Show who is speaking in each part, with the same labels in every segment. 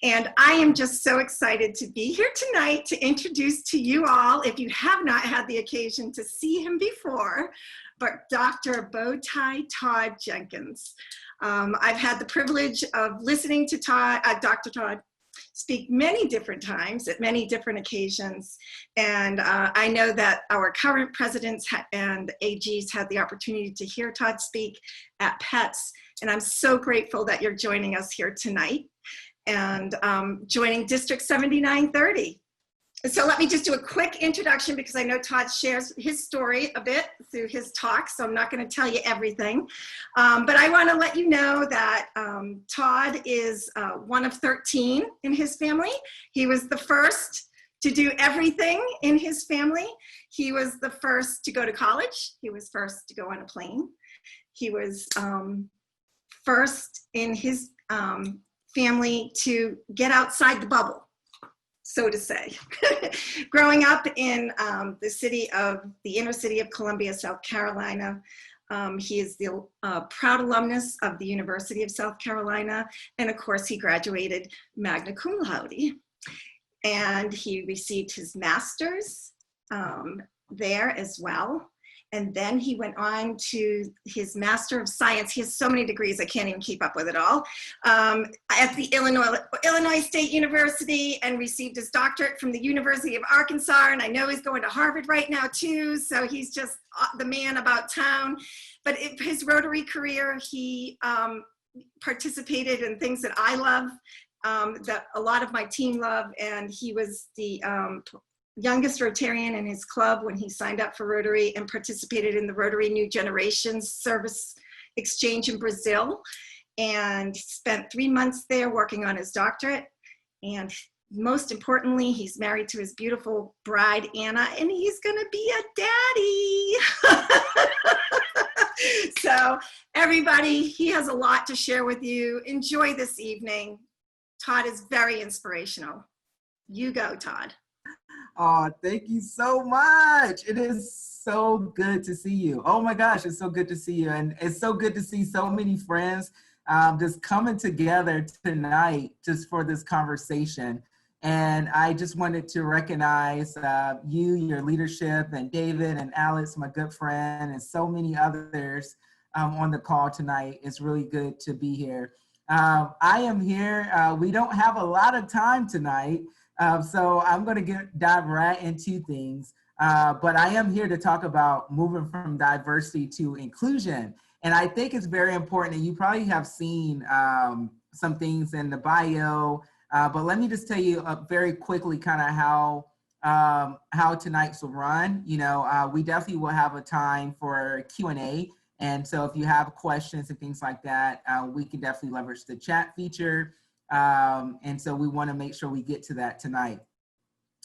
Speaker 1: And I am just so excited to be here tonight to introduce to you all, if you have not had the occasion to see him before, but Dr. Bowtie Todd Jenkins. I've had the privilege of listening to Dr. Todd speak many different times at many different occasions. And I know that our current presidents and AGs had the opportunity to hear Todd speak at PETS. And I'm so grateful that you're joining us here tonight and joining District 7930. So let me just do a quick introduction because I know Todd shares his story a bit through his talk, so I'm not going to tell you everything. But I want to let you know that Todd is one of 13 in his family. He was the first to do everything in his family. He was the first to go to college. He was first to go on a plane. He was first in his family to get outside the bubble, so to say. Growing up in the inner city of Columbia, South Carolina, he is the proud alumnus of the University of South Carolina. And of course, he graduated magna cum laude. And he received his master's there as well. And then he went on to his Master of Science. He has so many degrees, I can't even keep up with it all, at the Illinois State University, and received his doctorate from the University of Arkansas. And I know he's going to Harvard right now too. So he's just the man about town. But his Rotary career, he participated in things that I love, that a lot of my team love. And he was the youngest Rotarian in his club when he signed up for Rotary and participated in the Rotary New Generations Service Exchange in Brazil, and spent 3 months there working on his doctorate. And most importantly, he's married to his beautiful bride, Anna, and he's gonna be a daddy. So everybody, he has a lot to share with you. Enjoy this evening. Todd is very inspirational. You go, Todd.
Speaker 2: Oh, thank you so much. It is so good to see you. Oh my gosh, it's so good to see you. And it's so good to see so many friends just coming together tonight just for this conversation. And I just wanted to recognize you, your leadership, and David and Alex, my good friend, and so many others on the call tonight. It's really good to be here. I am here. We don't have a lot of time tonight. So I'm going to dive right into things, but I am here to talk about moving from diversity to inclusion. And I think it's very important, and you probably have seen some things in the bio, but let me just tell you very quickly kind of how tonight's will run. You know, we definitely will have a time for Q&A. And so if you have questions and things like that, we can definitely leverage the chat feature. And so we want to make sure we get to that tonight.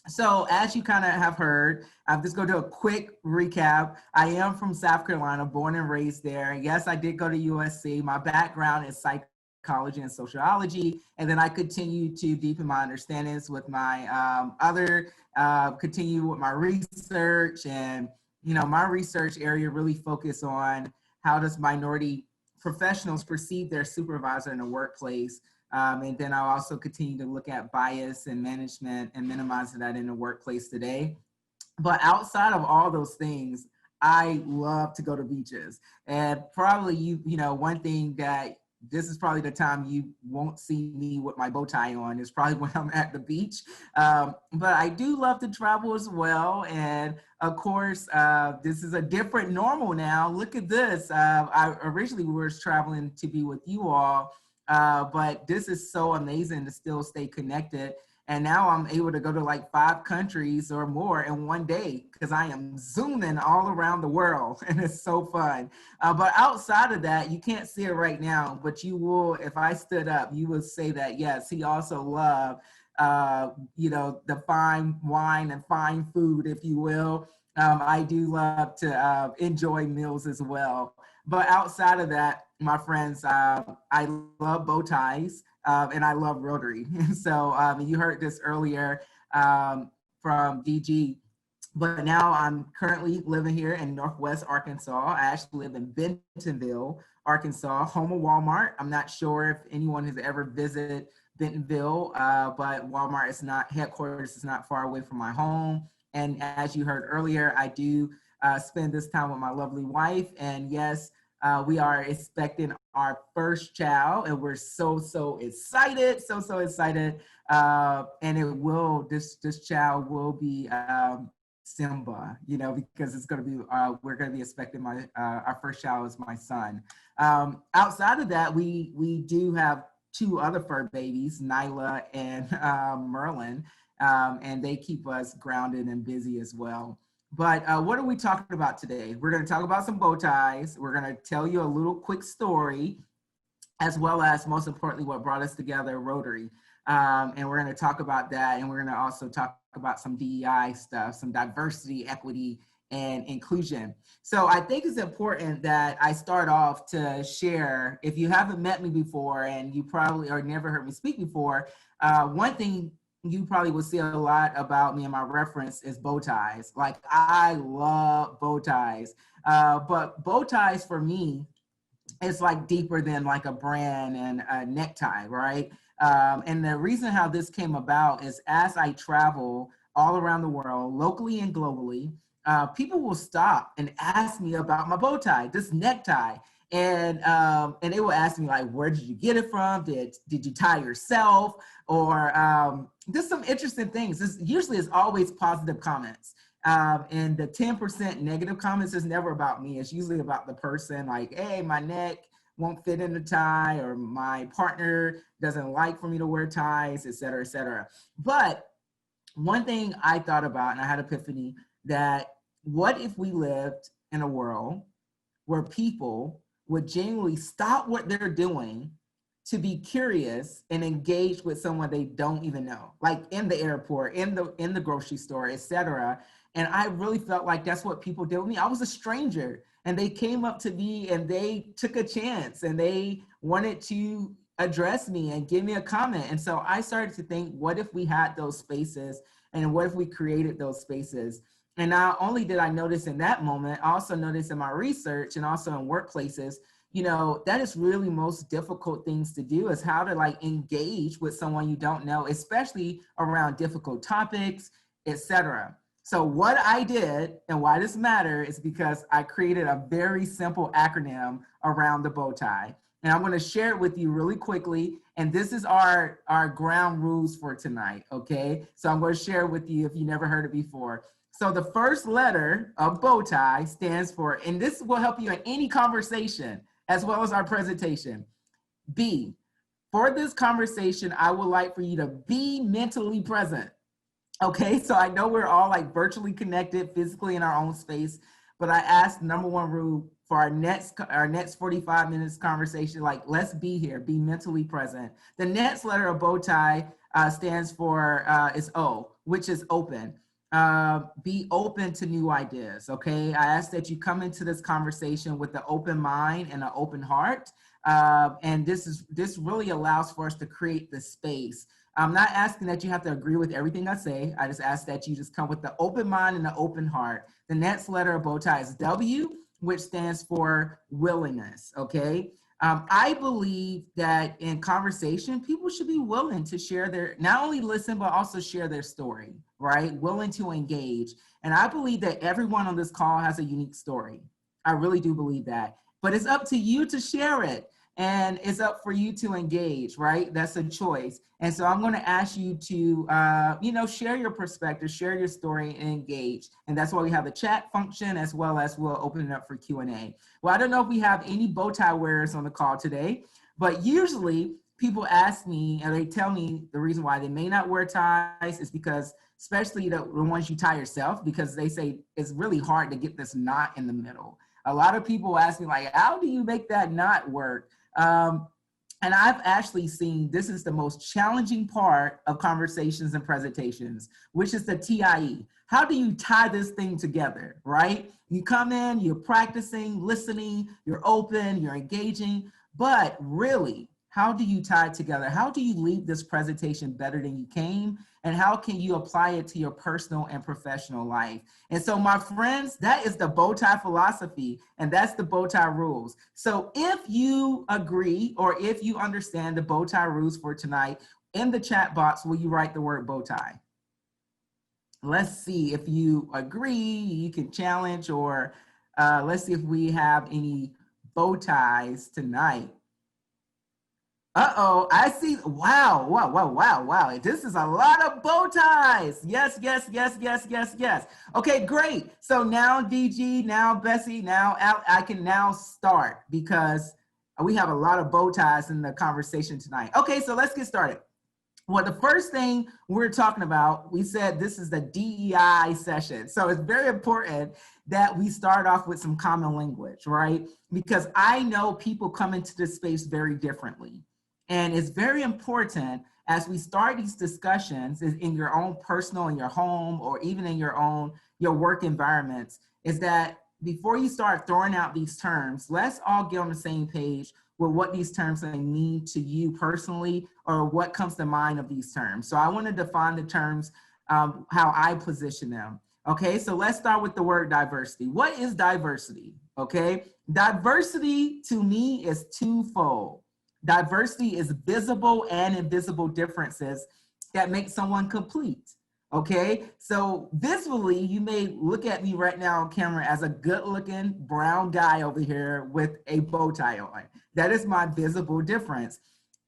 Speaker 2: So as you kind of have heard, I'm just going to do a quick recap. I am from South Carolina, born and raised there. Yes, I did go to USC. My background is psychology and sociology. And then I continue to deepen my understandings with my continue with my research. And, you know, my research area really focus on how does minority professionals perceive their supervisor in the workplace. And then I'll also continue to look at bias and management and minimizing that in the workplace today. But outside of all those things, I love to go to beaches. And probably, you know, one thing that this is probably the time you won't see me with my bow tie on is probably when I'm at the beach. But I do love to travel as well. And of course, this is a different normal now. Look at this. I originally was traveling to be with you all. But this is so amazing to still stay connected. And now I'm able to go to like 5 countries or more in one day because I am zooming all around the world, and it's so fun. But outside of that, you can't see it right now, but you will, if I stood up, you would say that, yes, he also loved, you know, the fine wine and fine food, if you will. I do love to enjoy meals as well. But outside of that, my friends, I love bow ties and I love Rotary. So you heard this earlier from DG, but now I'm currently living here in Northwest Arkansas. I actually live in Bentonville, Arkansas, home of Walmart. I'm not sure if anyone has ever visited Bentonville, but Walmart is not, headquarters is not far away from my home. And as you heard earlier, I do spend this time with my lovely wife. And yes, we are expecting our first child, and we're so excited, so excited. And it will, this child will be Simba, you know, because it's going to be, we're going to be expecting my, our first child is my son. Outside of that, we do have two other fur babies, Nyla and Merlin, and they keep us grounded and busy as well. But what are we talking about today? We're going to talk about some bow ties. We're going to tell you a little quick story, as well as, most importantly, what brought us together, Rotary. And we're going to talk about that. And we're going to also talk about some DEI stuff, some diversity, equity, and inclusion. So I think it's important that I start off to share, if you haven't met me before and you probably or never heard me speak before, one thing you probably will see a lot about me and my reference is bow ties. Like, I love bow ties, but bow ties for me, it's like deeper than like a brand and a necktie, right? And the reason how this came about is as I travel all around the world, locally and globally, people will stop and ask me about my bow tie, this necktie. And they will ask me like, where did you get it from? Did you tie yourself? Or just some interesting things. This usually is always positive comments. And the 10% negative comments is never about me. It's usually about the person, like, hey, my neck won't fit in the tie, or my partner doesn't like for me to wear ties, et cetera, et cetera. But one thing I thought about, and I had epiphany, that what if we lived in a world where people would genuinely stop what they're doing to be curious and engage with someone they don't even know, like in the airport, in the grocery store, et cetera. And I really felt like that's what people did with me. I was a stranger, and they came up to me and they took a chance and they wanted to address me and give me a comment. And so I started to think, what if we had those spaces, and what if we created those spaces? And not only did I notice in that moment, I also noticed in my research and also in workplaces, you know, that is really most difficult things to do, is how to like engage with someone you don't know, especially around difficult topics, etc. So what I did, and why this matters, is because I created a very simple acronym around the bow tie. And I'm going to share it with you really quickly. And this is our ground rules for tonight, okay? So I'm going to share it with you if you never heard it before. So the first letter of bow tie stands for, and this will help you in any conversation, as well as our presentation. B, for this conversation, I would like for you to be mentally present. Okay, so I know we're all like virtually connected physically in our own space, but I asked number one rule for our next 45 minutes conversation, like, let's be here, be mentally present. The next letter of bow tie stands for, is O, which is open. Be open to new ideas, okay? I ask that you come into this conversation with an open mind and an open heart. And this really allows for us to create the space. I'm not asking that you have to agree with everything I say. I just ask that you just come with the open mind and the open heart. The next letter of bow tie is W, which stands for willingness, okay? I believe that in conversation, people should be willing to share their, not only listen, but also share their story, right? Willing to engage. And I believe that everyone on this call has a unique story. I really do believe that. But it's up to you to share it. And it's up for you to engage, right? That's a choice. And so I'm going to ask you to, share your perspective, share your story, and engage. And that's why we have the chat function, as well as we'll open it up for Q&A. Well, I don't know if we have any bow tie wearers on the call today, but usually people ask me, and they tell me the reason why they may not wear ties is because, especially the ones you tie yourself, because they say it's really hard to get this knot in the middle. A lot of people ask me, like, how do you make that knot work? And I've actually seen this is the most challenging part of conversations and presentations, which is the TIE. How do you tie this thing together, right? You come in, you're practicing, listening, you're open, you're engaging, but really, how do you tie it together? How do you leave this presentation better than you came? And how can you apply it to your personal and professional life? And so, my friends, that is the bow tie philosophy, and that's the bow tie rules. So if you agree, or if you understand the bow tie rules for tonight, in the chat box, will you write the word bow tie? Let's see if you agree, you can challenge, or let's see if we have any bow ties tonight. Uh-oh, I see, wow, wow, wow, wow, wow. This is a lot of bow ties. Yes, yes, yes, yes, yes, yes. Okay, great. So now DG, now Betsy, now I can now start because we have a lot of bow ties in the conversation tonight. Okay, so let's get started. Well, the first thing we're talking about, we said this is the DE&I session. So it's very important that we start off with some common language, right? Because I know people come into this space very differently. And it's very important as we start these discussions in your own personal, in your home, or even in your work environments, is that before you start throwing out these terms, let's all get on the same page with what these terms mean to you personally, or what comes to mind of these terms. So I want to define the terms, how I position them. Okay, so let's start with the word diversity. What is diversity? Okay, diversity to me is twofold. Diversity is visible and invisible differences that make someone complete. Okay, so visually, you may look at me right now on camera as a good looking brown guy over here with a bow tie on. That is my visible difference.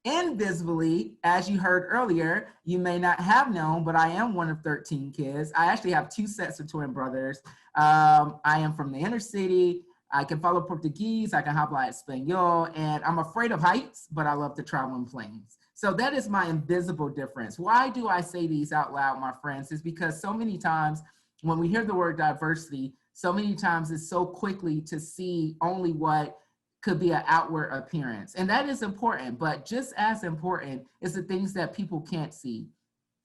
Speaker 2: Invisibly, as you heard earlier, you may not have known, but I am one of 13 kids. I actually have 2 sets of twin brothers. I am from the inner city. I can follow Portuguese, I can hablar Espanol, and I'm afraid of heights, but I love to travel in planes. So that is my invisible difference. Why do I say these out loud, my friends? Is because so many times when we hear the word diversity, so many times it's so quickly to see only what could be an outward appearance. And that is important, but just as important is the things that people can't see,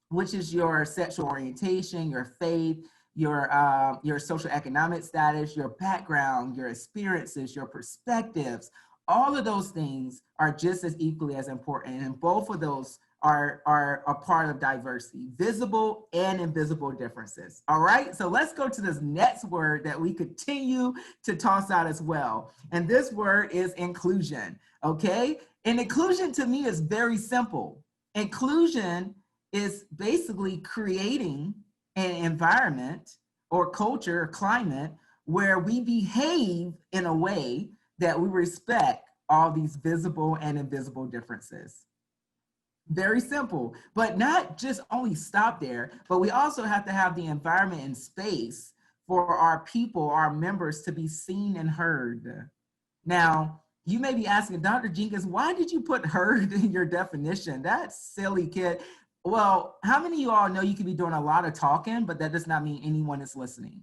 Speaker 2: which is your sexual orientation, your faith, your social economic status, your background, your experiences, your perspectives. All of those things are just as equally as important, and both of those are a part of diversity, visible and invisible differences. All right, so let's go to this next word that we continue to toss out as well. And this word is inclusion, okay? And inclusion to me is very simple. Inclusion is basically creating an environment or culture or climate where we behave in a way that we respect all these visible and invisible differences. Very simple, but not just only stop there, but we also have to have the environment and space for our people, our members, to be seen and heard. Now, you may be asking, Dr. Jenkins, why did you put heard in your definition? That's silly, kid. Well, how many of you all know you could be doing a lot of talking, but that does not mean anyone is listening?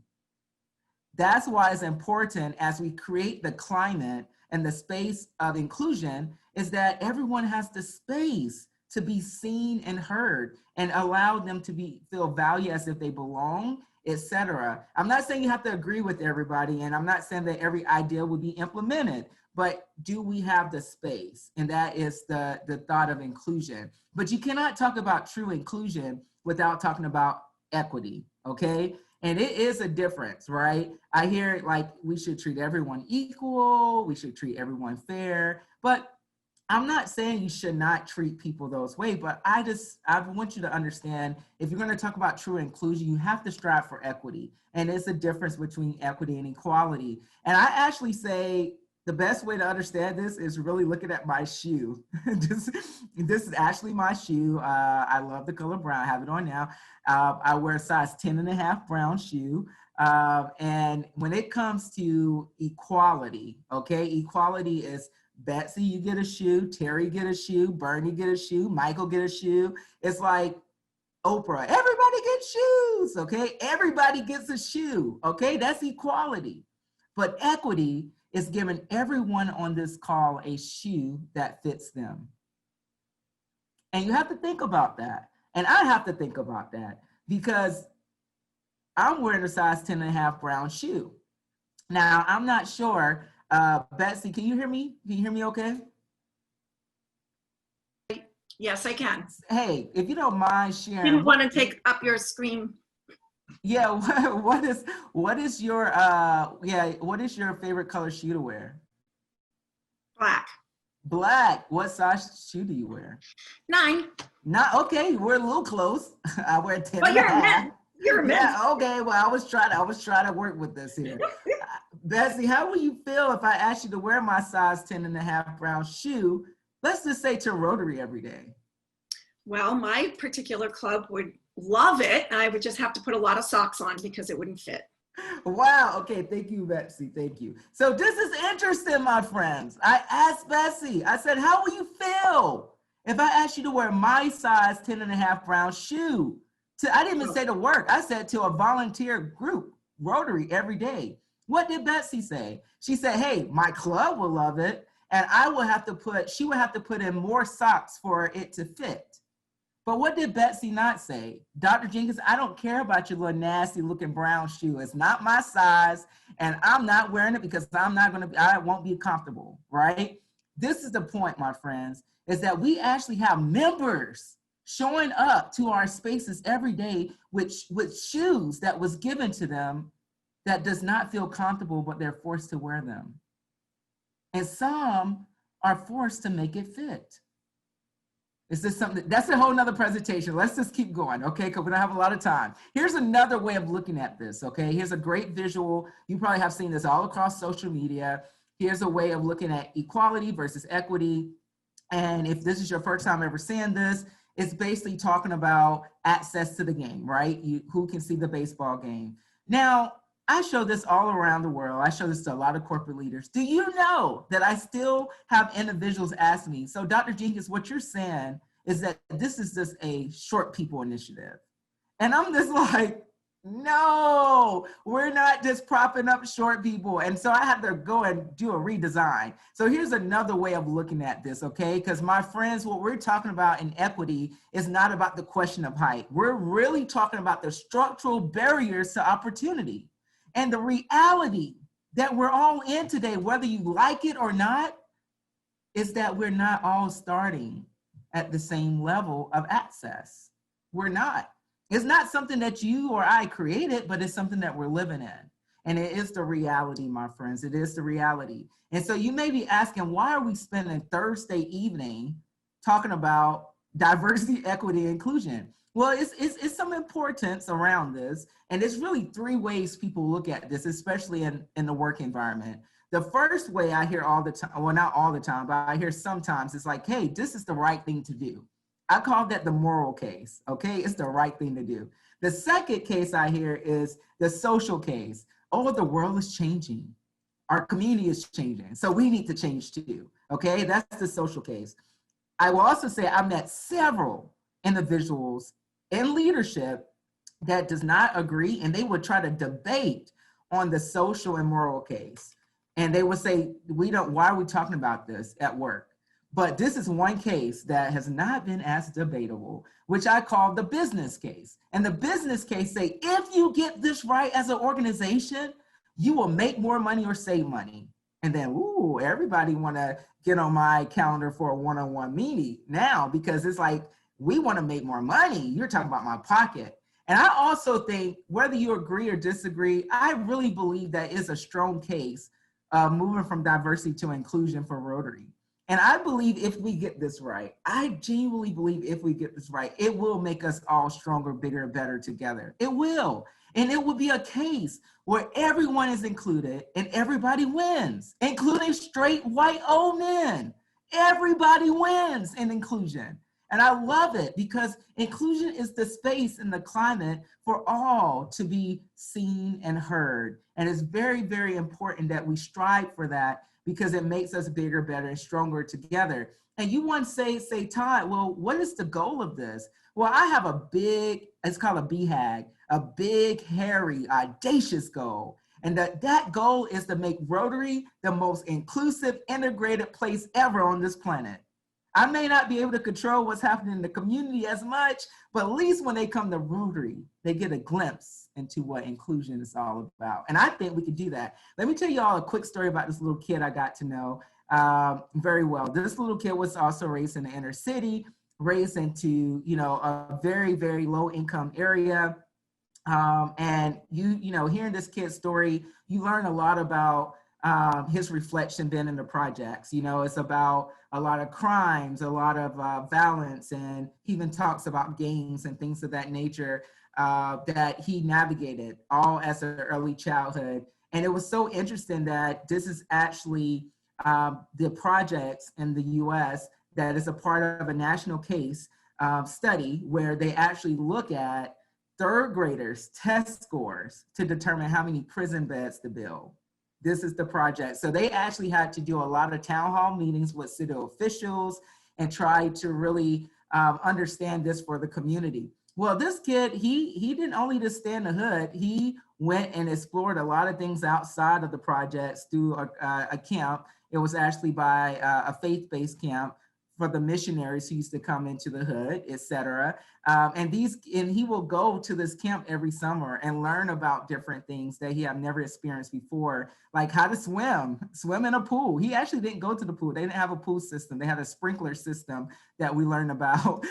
Speaker 2: That's why it's important as we create the climate and the space of inclusion is that everyone has the space to be seen and heard and allow them to feel valued as if they belong, etc. I'm not saying you have to agree with everybody, and I'm not saying that every idea will be implemented, but do we have the space? And that is the thought of inclusion. But you cannot talk about true inclusion without talking about equity, okay? And it is a difference, right? I hear like we should treat everyone equal, we should treat everyone fair, but I'm not saying you should not treat people those ways, but I want you to understand, if you're going to talk about true inclusion, you have to strive for equity. And it's a difference between equity and equality. And I actually say the best way to understand this is really looking at my shoe. This is actually my shoe. I love the color brown. I have it on now. I wear a size 10.5 brown shoe. And when it comes to equality, okay, equality is Betsy, you get a shoe, Terry get a shoe, Bernie get a shoe, Michael get a shoe. It's like Oprah, everybody gets shoes, okay? Everybody gets a shoe, okay? That's equality. But equity is giving everyone on this call a shoe that fits them. And you have to think about that. And I have to think about that because I'm wearing a size 10.5 brown shoe. Now, I'm not sure, Betsy, can you hear me? Can you hear me okay?
Speaker 1: Yes, I can.
Speaker 2: Hey, if you don't mind sharing.
Speaker 1: Didn't want to take up your screen.
Speaker 2: Yeah, what is your favorite color shoe to wear?
Speaker 1: Black.
Speaker 2: Black. What size shoe do you wear?
Speaker 1: 9.
Speaker 2: Not okay. We're a little close. I wear 10
Speaker 1: Well,
Speaker 2: and a
Speaker 1: you're a
Speaker 2: half.
Speaker 1: man. You're a man.
Speaker 2: Yeah. Okay. Well, I was trying to work with this here. Betsy, how will you feel if I asked you to wear my size 10 and a half brown shoe? Let's just say to Rotary every day.
Speaker 1: Well, my particular club would love it. I would just have to put a lot of socks on because it wouldn't fit.
Speaker 2: Wow. Okay. Thank you, Betsy. Thank you. So this is interesting, my friends. I asked Betsy, I said, how will you feel if I asked you to wear my size 10 and a half brown shoe? I didn't even say to work. I said to a volunteer group, Rotary, every day. What did Betsy say? She said, hey, my club will love it. And she would have to put in more socks for it to fit. But what did Betsy not say? Dr. Jenkins, I don't care about your little nasty looking brown shoe. It's not my size and I'm not wearing it because I won't be comfortable, right? This is the point, my friends, is that we actually have members showing up to our spaces every day with shoes that was given to them that does not feel comfortable, but they're forced to wear them. And some are forced to make it fit. Is this something that's a whole nother presentation? Let's just keep going, okay? Because we don't have a lot of time. Here's another way of looking at this, okay? Here's a great visual. You probably have seen this all across social media. Here's a way of looking at equality versus equity. And if this is your first time ever seeing this, it's basically talking about access to the game, right? Who can see the baseball game. Now, I show this all around the world. I show this to a lot of corporate leaders. Do you know that I still have individuals ask me, so Dr. Jenkins, what you're saying is that this is just a short people initiative. And I'm just like, no, we're not just propping up short people. And so I had to go and do a redesign. So here's another way of looking at this, okay? Because my friends, what we're talking about in equity is not about the question of height. We're really talking about the structural barriers to opportunity. And the reality that we're all in today, whether you like it or not, is that we're not all starting at the same level of access. We're not. It's not something that you or I created, but it's something that we're living in. And it is the reality, my friends. It is the reality. And so you may be asking, why are we spending Thursday evening talking about diversity, equity, and inclusion? Well, it's some importance around this. And it's really 3 ways people look at this, especially in the work environment. The first way I hear all the time, well, not all the time, but I hear sometimes, it's like, hey, this is the right thing to do. I call that the moral case, okay? It's the right thing to do. The second case I hear is the social case. Oh, the world is changing. Our community is changing. So we need to change too, okay? That's the social case. I will also say I've met several individuals in leadership that does not agree, and they would try to debate on the social and moral case. And they would say, why are we talking about this at work? But this is one case that has not been as debatable, which I call the business case. And the business case say, if you get this right as an organization, you will make more money or save money. And then, ooh, everybody want to get on my calendar for a one-on-one meeting now, because it's like, we want to make more money. You're talking about my pocket. And I also think, whether you agree or disagree, I really believe that is a strong case moving from diversity to inclusion for Rotary. And I believe if we get this right, I genuinely believe if we get this right, it will make us all stronger, bigger, better together. It will. And it will be a case where everyone is included and everybody wins, including straight white old men. Everybody wins in inclusion. And I love it because inclusion is the space and the climate for all to be seen and heard. And it's very, very important that we strive for that, because it makes us bigger, better, and stronger together. And you want to say, Todd, well, what is the goal of this? Well, I have a big, it's called a BHAG, a big, hairy, audacious goal. And that goal is to make Rotary the most inclusive, integrated place ever on this planet. I may not be able to control what's happening in the community as much, but at least when they come to Rotary, they get a glimpse into what inclusion is all about. And I think we can do that. Let me tell you all a quick story about this little kid I got to know very well. This little kid was also raised in the inner city, raised into, a very, very low income area. And hearing this kid's story, you learn a lot about his reflection then in the projects. You know, it's about a lot of crimes, a lot of violence, and he even talks about gangs and things of that nature that he navigated all as an early childhood. And it was so interesting that this is actually the projects in the US that is a part of a national case study where they actually look at third graders' test scores to determine how many prison beds to build. This is the project. So they actually had to do a lot of town hall meetings with city officials and try to really understand this for the community. Well, this kid, he didn't only just stay in the hood, he went and explored a lot of things outside of the projects through a camp. It was actually by a faith-based camp for the missionaries who used to come into the hood, etc. And he will go to this camp every summer and learn about different things that he had never experienced before, like how to swim in a pool. He actually didn't go to the pool. They didn't have a pool system. They had a sprinkler system that we learned about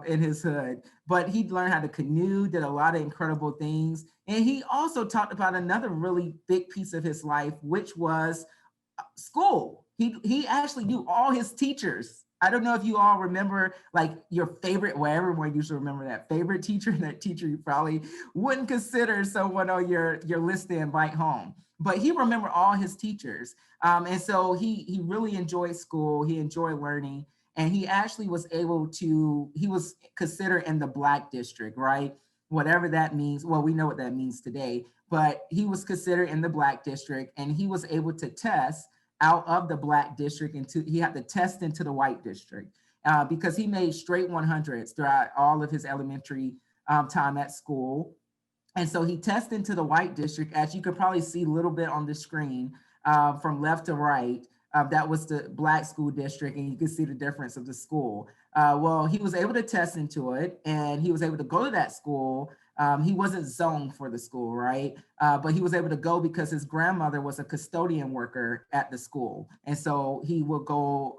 Speaker 2: in his hood. But he learned how to canoe, did a lot of incredible things. And he also talked about another really big piece of his life, which was school. He actually knew all his teachers. I don't know if you all remember like your favorite, well, everyone usually remember that favorite teacher, and that teacher you probably wouldn't consider someone on your list to invite home. But he remembered all his teachers. And so he really enjoyed school. He enjoyed learning. And he actually was able to, he was considered in the Black district, right? Whatever that means. Well, we know what that means today, but he was considered in the Black district, and he was able to test out of the Black district he had to test into the white district because he made straight 100s throughout all of his elementary time at school. And so he tested into the white district, as you could probably see a little bit on the screen from left to right. That was the Black school district, and you can see the difference of the school. Well, he was able to test into it, and he was able to go to that school. He wasn't zoned for the school, right? But he was able to go because his grandmother was a custodian worker at the school. And so he would go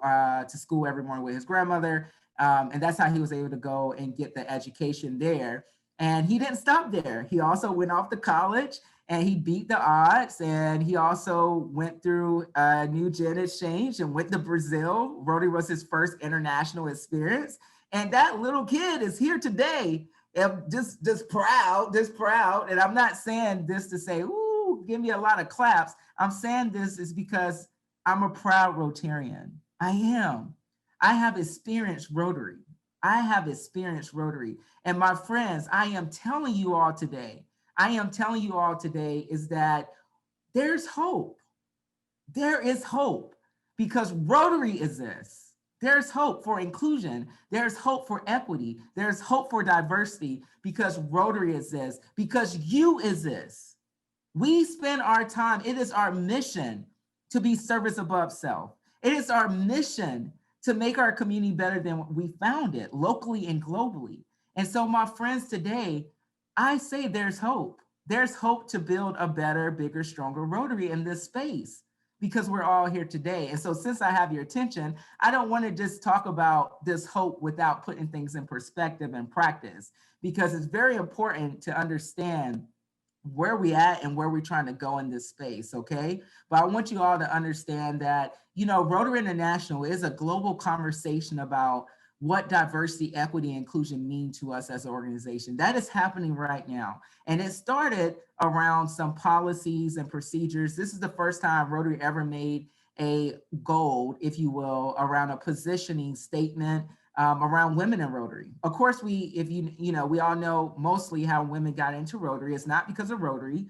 Speaker 2: to school every morning with his grandmother. And that's how he was able to go and get the education there. And he didn't stop there. He also went off to college, and he beat the odds. And he also went through a New Gen exchange and went to Brazil. Rotary was his first international experience. And that little kid is here today. Just proud. And I'm not saying this to say, ooh, give me a lot of claps. I'm saying this is because I'm a proud Rotarian. I am. I have experienced Rotary. And my friends, I am telling you all today is that there's hope. There is hope because Rotary exists. There's hope for inclusion. There's hope for equity. There's hope for diversity because Rotary exists, because you exist. We spend our time, it is our mission to be service above self. It is our mission to make our community better than we found it, locally and globally. And so, my friends, today, I say there's hope. There's hope to build a better, bigger, stronger Rotary in this space because we're all here today. And so since I have your attention, I don't want to just talk about this hope without putting things in perspective and practice, because it's very important to understand where we at and where we're trying to go in this space, okay? But I want you all to understand that, you know, Rotary International is a global conversation about what diversity, equity, and inclusion mean to us as an organization. That is happening right now. And it started around some policies and procedures. This is the first time Rotary ever made a goal, if you will, around a positioning statement around women in Rotary. Of course, we all know mostly how women got into Rotary. It's not because of Rotary.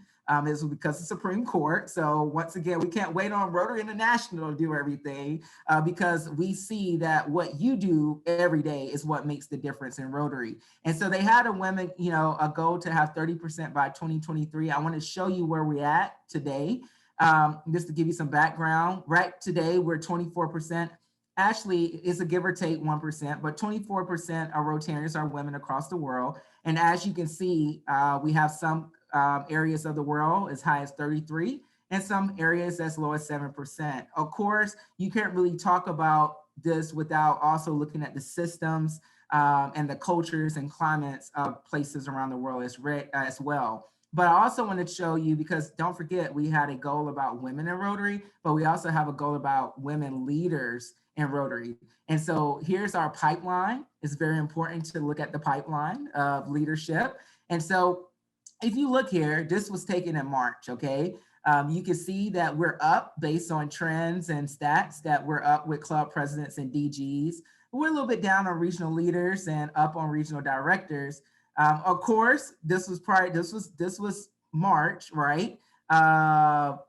Speaker 2: It's because of the Supreme Court. So once again, we can't wait on Rotary International to do everything because we see that what you do every day is what makes the difference in Rotary. And so they had a goal to have 30% by 2023. I want to show you where we're at today. Just to give you some background, right today we're 24%. Actually, it's a give or take 1%, but 24% of Rotarians are women across the world. And as you can see, we have some areas of the world as high as 33 and some areas as low as 7%. Of course, you can't really talk about this without also looking at the systems and the cultures and climates of places around the world as well. But I also want to show you, because don't forget, we had a goal about women in Rotary, but we also have a goal about women leaders in Rotary. And so here's our pipeline. It's very important to look at the pipeline of leadership. And so if you look here, this was taken in March, okay? You can see that we're up based on trends and stats, that we're up with club presidents and DGs. We're a little bit down on regional leaders and up on regional directors. Of course, this was March, right?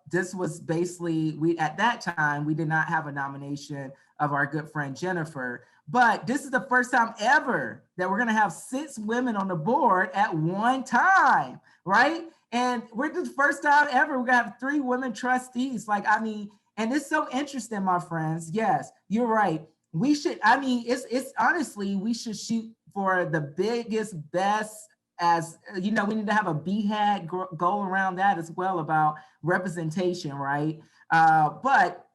Speaker 2: This was basically, at that time, we did not have a nomination of our good friend Jennifer, but this is the first time ever that we're gonna have 6 women on the board at one time, right? And we're the first time ever we're gonna have 3 women trustees. Like, I mean, and it's so interesting, my friends. Yes, you're right. We should, I mean, it's honestly, we should shoot for the biggest, best, as you know, we need to have a BHAG goal around that as well, about representation, right? But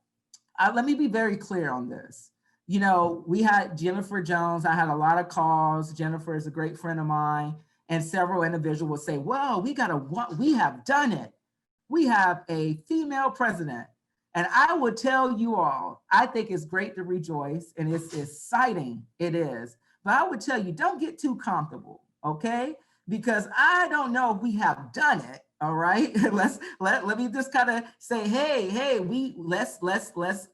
Speaker 2: let me be very clear on this. You know, we had Jennifer Jones. I had a lot of calls. Jennifer is a great friend of mine, and several individuals say, well, we have done it. We have a female president. And I would tell you all, I think it's great to rejoice, and it's exciting, it is. But I would tell you, don't get too comfortable, okay? Because I don't know if we have done it, all right? Let me just kind of say, hey, let's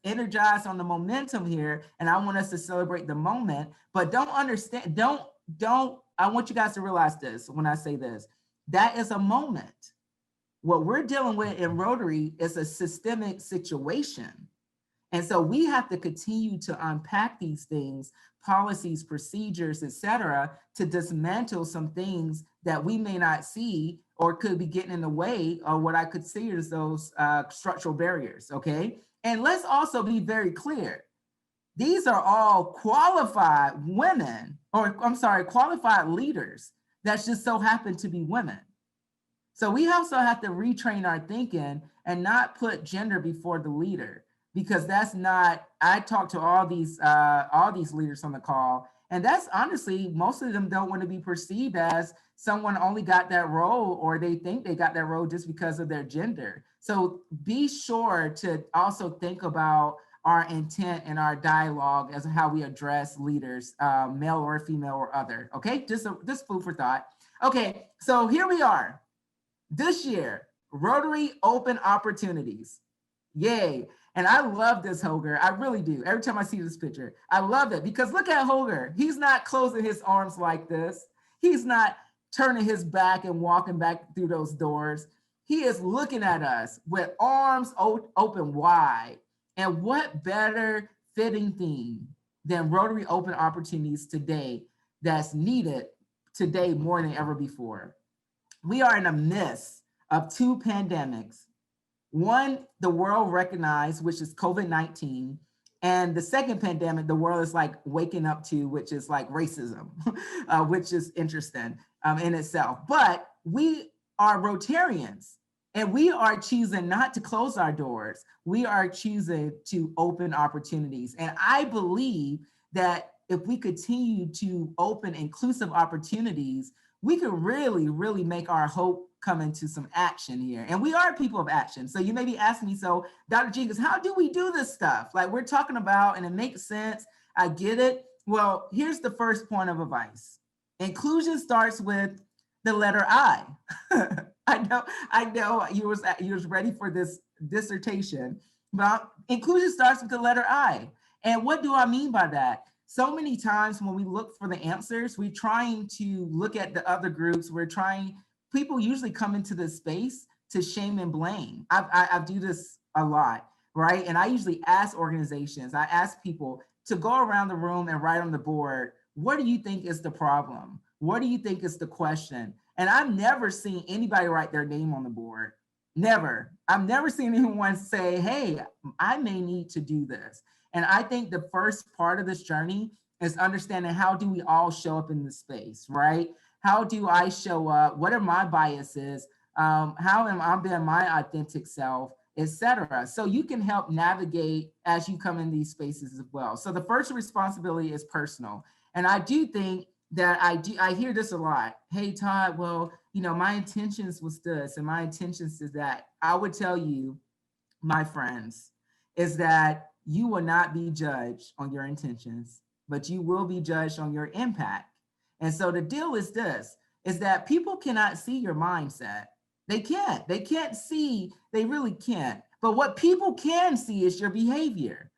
Speaker 2: energize on the momentum here, and I want us to celebrate the moment. But don't, I want you guys to realize this when I say this, that is a moment. What we're dealing with in Rotary is a systemic situation. And so we have to continue to unpack these things, policies, procedures, et cetera, to dismantle some things that we may not see or could be getting in the way of what I could see as those structural barriers, okay? And let's also be very clear. These are all qualified women, or I'm sorry, qualified leaders that just so happen to be women. So we also have to retrain our thinking and not put gender before the leader, because that's not, I talk to all these leaders on the call, and that's honestly, most of them don't want to be perceived as someone only got that role, or they think they got that role just because of their gender. So be sure to also think about our intent and our dialogue as how we address leaders, male or female or other, okay? Just food for thought. Okay, so here we are. This year, Rotary Open Opportunities. Yay. And I love this, Holger. I really do. Every time I see this picture, I love it, because look at Holger. He's not closing his arms like this. He's not turning his back and walking back through those doors. He is looking at us with arms open wide. And what better fitting theme than Rotary Open Opportunities today, that's needed today more than ever before. We are in the midst of 2 pandemics. One, the world recognized, which is COVID-19. And the second pandemic, the world is like waking up to, which is like racism, which is interesting in itself. But we are Rotarians, and we are choosing not to close our doors. We are choosing to open opportunities. And I believe that if we continue to open inclusive opportunities, we can really, really make our hope come into some action here. And we are people of action. So you may be asking me, so Dr. Jenkins, how do we do this stuff? Like we're talking about, and it makes sense. I get it. Well, here's the first point of advice. Inclusion starts with the letter I. I know you was ready for this dissertation, but inclusion starts with the letter I. And what do I mean by that? So many times when we look for the answers, we're trying to look at the other groups. People usually come into this space to shame and blame. I do this a lot, right? And I usually ask organizations, I ask people to go around the room and write on the board, what do you think is the problem? What do you think is the question? And I've never seen anybody write their name on the board. Never. I've never seen anyone say, hey, I may need to do this. And I think the first part of this journey is understanding, how do we all show up in the space, right? How do I show up? What are my biases? How am I being my authentic self, etc. So you can help navigate as you come in these spaces as well. So the first responsibility is personal. And I do think that I hear this a lot. Hey, Todd, well, my intentions was this and my intentions is that. I would tell you, my friends, is that you will not be judged on your intentions, but you will be judged on your impact. And so the deal is this, is that people cannot see your mindset. They can't see, they really can't. But what people can see is your behavior.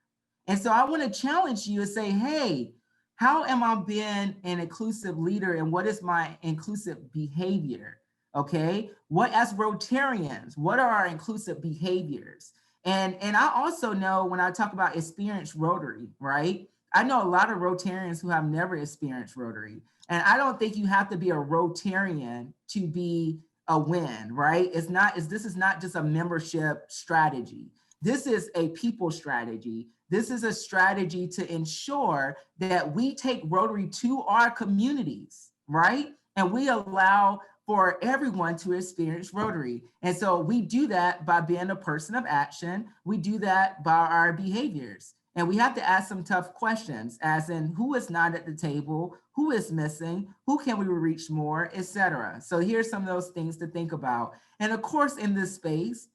Speaker 2: And so I want to challenge you and say, hey, how am I being an inclusive leader and what is my inclusive behavior? Okay. What, as Rotarians, what are our inclusive behaviors? And I also know when I talk about experienced Rotary, right? I know a lot of Rotarians who have never experienced Rotary. And I don't think you have to be a Rotarian to be a win, right? This is not just a membership strategy. This is a people strategy. This is a strategy to ensure that we take Rotary to our communities, right? And we allow for everyone to experience Rotary. And so we do that by being a person of action. We do that by our behaviors. And we have to ask some tough questions, as in who is not at the table, who is missing, who can we reach more, etc. So here's some of those things to think about. And of course, in this space,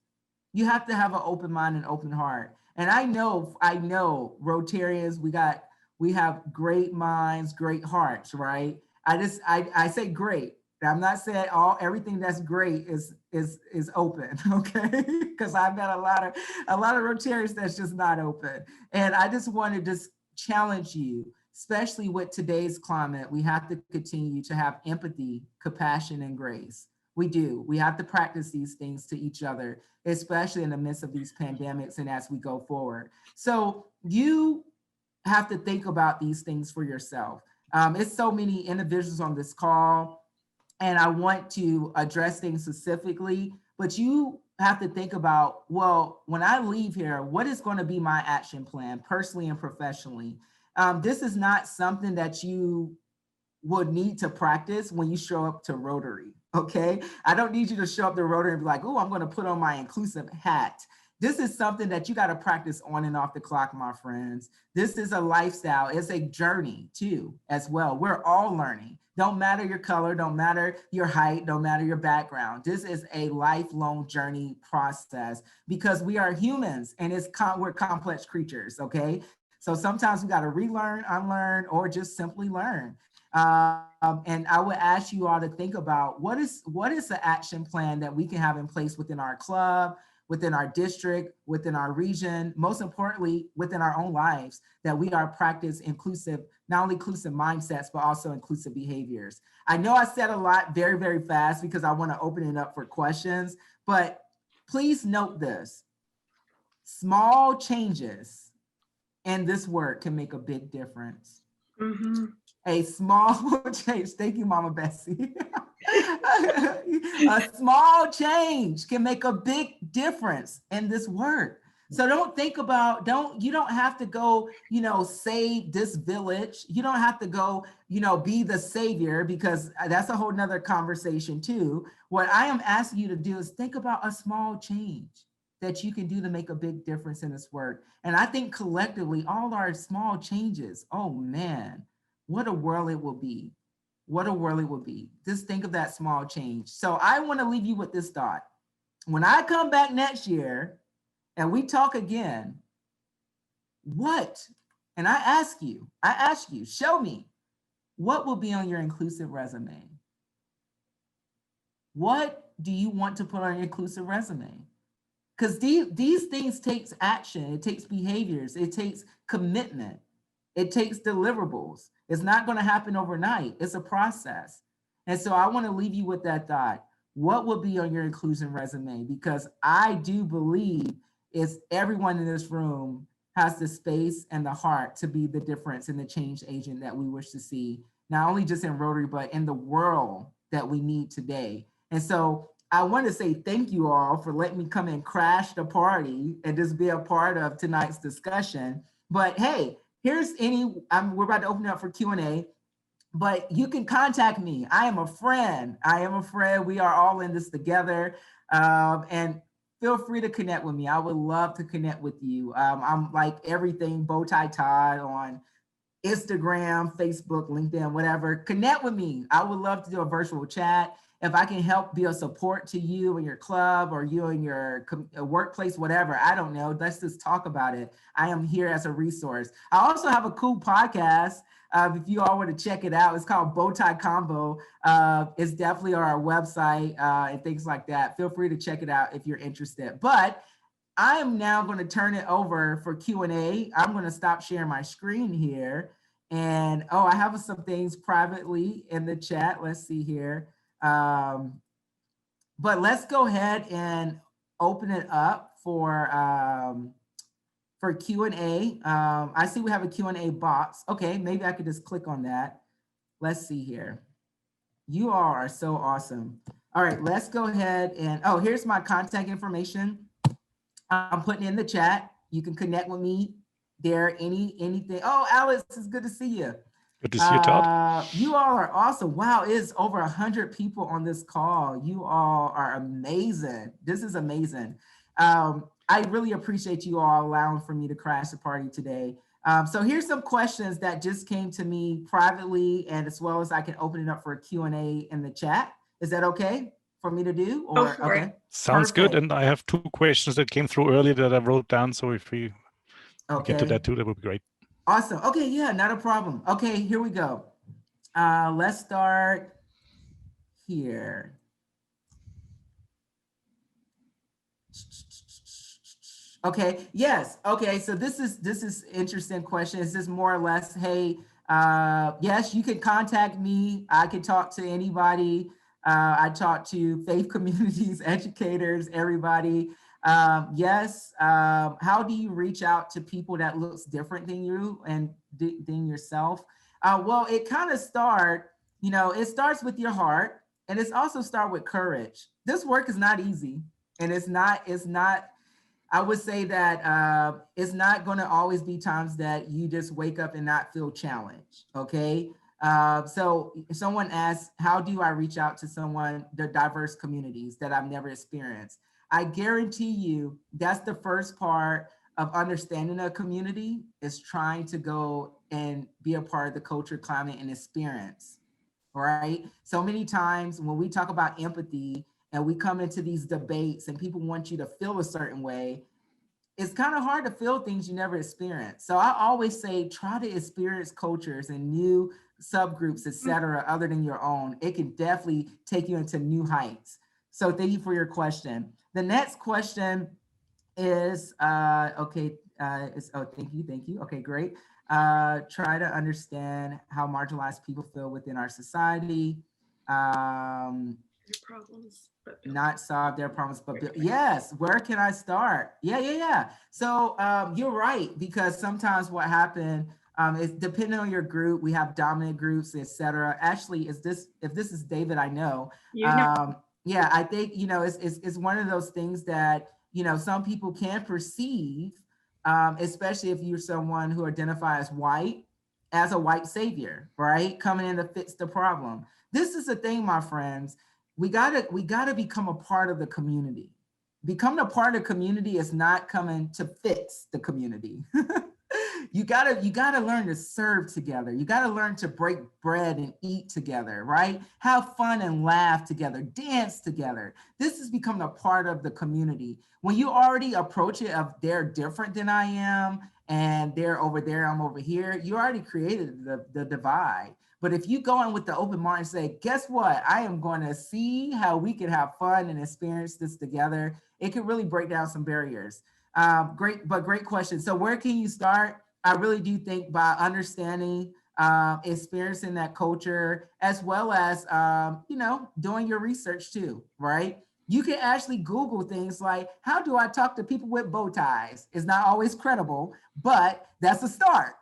Speaker 2: you have to have an open mind and open heart. And I know Rotarians, we have great minds, great hearts, right? I say great. I'm not saying everything that's great is open, okay? Because I've got a lot of Rotarians that's just not open. And I just want to just challenge you, especially with today's climate, we have to continue to have empathy, compassion, and grace. We do. We have to practice these things to each other, especially in the midst of these pandemics and as we go forward. So you have to think about these things for yourself. It's so many individuals on this call, and I want to address things specifically, but you have to think about, well, when I leave here, what is going to be my action plan personally and professionally? This is not something that you would need to practice when you show up to Rotary, okay? I don't need you to show up to Rotary and be like, oh, I'm going to put on my inclusive hat. This is something that you got to practice on and off the clock, my friends. This is a lifestyle. It's a journey too, as well. We're all learning. Don't matter your color, don't matter your height, don't matter your background. This is a lifelong journey process because we are humans and we're complex creatures, okay? So sometimes we got to relearn, unlearn, or just simply learn. And I would ask you all to think about what is the action plan that we can have in place within our club, within our district, within our region, most importantly, within our own lives, that we are practice inclusive, not only inclusive mindsets, but also inclusive behaviors. I know I said a lot very, very fast because I want to open it up for questions, but please note this: small changes in this work can make a big difference. Mm-hmm. A small change, thank you, Mama Betsy. A small change can make a big difference in this work. So don't think about, you don't have to go, save this village. You don't have to go, be the savior, because that's a whole nother conversation too. What I am asking you to do is think about a small change that you can do to make a big difference in this work. And I think collectively, all our small changes, oh man, what a world it will be. What a world it will be. Just think of that small change. So I want to leave you with this thought. When I come back next year and we talk again, and I ask you, show me, what will be on your inclusive resume? What do you want to put on your inclusive resume? Because these things takes action, it takes behaviors, it takes commitment, it takes deliverables. It's not going to happen overnight. It's a process. And so I want to leave you with that thought. What will be on your inclusion resume? Because I do believe it's everyone in this room has the space and the heart to be the difference and the change agent that we wish to see, not only just in Rotary, but in the world that we need today. And so I want to say thank you all for letting me come and crash the party and just be a part of tonight's discussion. But hey, we're about to open it up for Q&A, but you can contact me. I am a friend. We are all in this together. And feel free to connect with me. I would love to connect with you. I'm like everything Bowtie Todd on Instagram, Facebook, LinkedIn, whatever. Connect with me. I would love to do a virtual chat. If I can help be a support to you and your club or you and your workplace, whatever, I don't know. Let's just talk about it. I am here as a resource. I also have a cool podcast. If you all want to check it out, it's called Bowtie Combo. It's definitely on our website and things like that. Feel free to check it out if you're interested. But I am now going to turn it over for Q&A. I'm going to stop sharing my screen here. And I have some things privately in the chat. Let's see here. But let's go ahead and open it up for Q&A. I see we have a Q&A box. Okay, maybe I could just click on that. Let's see here. You all are so awesome. All right, let's go ahead and, here's my contact information. I'm putting in the chat. You can connect with me there. Anything. Oh, Alex, it's good to see you.
Speaker 3: Good to see you, Todd.
Speaker 2: You all are awesome. Wow, it's over 100 people on this call. You all are amazing. This is amazing. I really appreciate you all allowing for me to crash the party today. So here's some questions that just came to me privately, and as well as I can open it up for a Q&A in the chat. Is that okay for me to do? Or okay.
Speaker 3: Sounds good. And I have 2 questions that came through earlier that I wrote down. So if we get to that too, that would be great.
Speaker 2: Awesome. Okay, yeah, not a problem. Okay, here we go. Let's start here. Okay, yes. Okay, so this is interesting question. Is this more or less, hey, yes, you can contact me. I can talk to anybody. I talk to faith communities, educators, everybody. Yes. How do you reach out to people that looks different than you and than yourself? Well, it kind of it starts with your heart, and it's also start with courage. This work is not easy, and it's not, I would say that it's not going to always be times that you just wake up and not feel challenged. Okay. So if someone asks, how do I reach out to the diverse communities that I've never experienced? I guarantee you that's the first part of understanding a community, is trying to go and be a part of the culture, climate, and experience, right? So many times when we talk about empathy and we come into these debates and people want you to feel a certain way, it's kind of hard to feel things you never experienced. So I always say, try to experience cultures and new subgroups, et cetera, other than your own. It can definitely take you into new heights. So thank you for your question. The next question is, thank you. Okay, great. Try to understand how marginalized people feel within our society.
Speaker 1: Problems,
Speaker 2: not solve their problems, but yes, where can I start? Yeah. So you're right, because sometimes what happened is, depending on your group, we have dominant groups, etc. Actually, if this is David, I know. Yeah, I think, it's one of those things that, some people can perceive, especially if you're someone who identifies white, as a white savior, right? Coming in to fix the problem. This is the thing, my friends. We gotta become a part of the community. Becoming a part of the community is not coming to fix the community. You gotta learn to serve together. You gotta learn to break bread and eat together, right? Have fun and laugh together, dance together. This is becoming a part of the community. When you already approach it of they're different than I am, and they're over there, I'm over here, you already created the divide. But if you go in with the open mind and say, guess what? I am going to see how we can have fun and experience this together. It can really break down some barriers. Great question. So where can you start? I really do think by understanding, experiencing that culture, as well as, doing your research too, right? You can actually Google things like, how do I talk to people with bow ties? It's not always credible, but that's a start.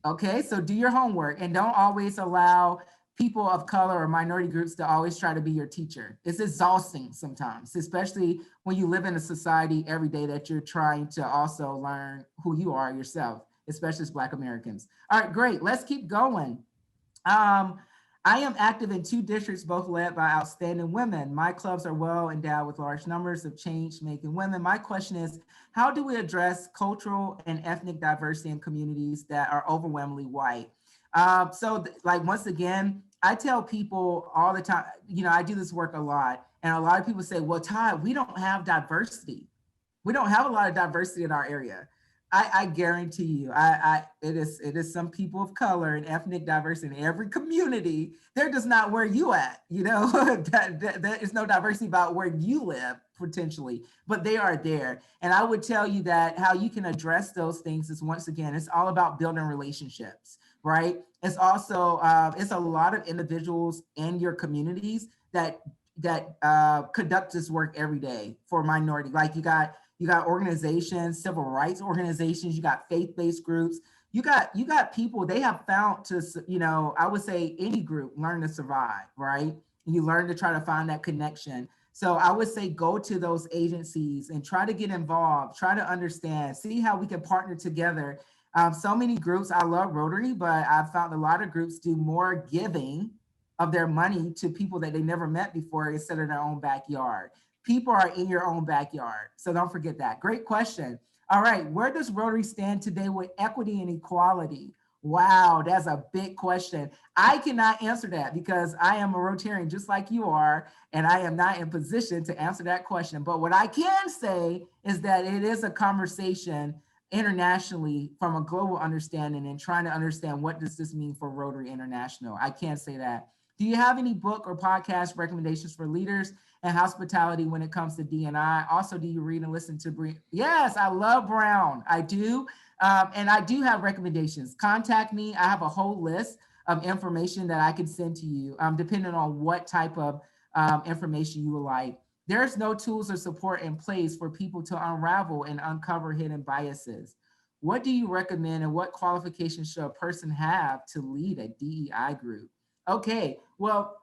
Speaker 2: Okay, so do your homework and don't always allow people of color or minority groups to always try to be your teacher. It's exhausting sometimes, especially when you live in a society every day that you're trying to also learn who you are yourself, especially as Black Americans. All right, great, let's keep going. I am active in 2 districts, both led by outstanding women. My clubs are well endowed with large numbers of change-making women. My question is, how do we address cultural and ethnic diversity in communities that are overwhelmingly white? Like, once again, I tell people all the time, I do this work a lot, and a lot of people say, well, Todd, we don't have diversity. We don't have a lot of diversity in our area. I guarantee you, it is some people of color and ethnic diversity in every community. They're just not where you at, there is no diversity about where you live potentially, but they are there. And I would tell you that how you can address those things is, once again, it's all about building relationships, right? It's also, it's a lot of individuals in your communities that conduct this work every day for minority. Like, you got organizations, civil rights organizations, you got faith-based groups, you got people, they have found to, I would say any group learn to survive, right? You learn to try to find that connection. So I would say go to those agencies and try to get involved, try to understand, see how we can partner together. So many groups, I love Rotary, but I've found a lot of groups do more giving of their money to people that they never met before instead of their own backyard. People are in your own backyard. So don't forget that. Great question. All right, where does Rotary stand today with equity and equality? Wow, that's a big question. I cannot answer that because I am a Rotarian just like you are, and I am not in position to answer that question. But what I can say is that it is a conversation internationally from a global understanding and trying to understand, what does this mean for Rotary International? I can't say that. Do you have any book or podcast recommendations for leaders and hospitality when it comes to DE&I? Also, do you read and listen to Yes, I love Brown. I do. And I do have recommendations. Contact me. I have a whole list of information that I can send to you, depending on what type of information you would like. There's no tools or support in place for people to unravel and uncover hidden biases. What do you recommend, and what qualifications should a person have to lead a DEI group? Okay, well,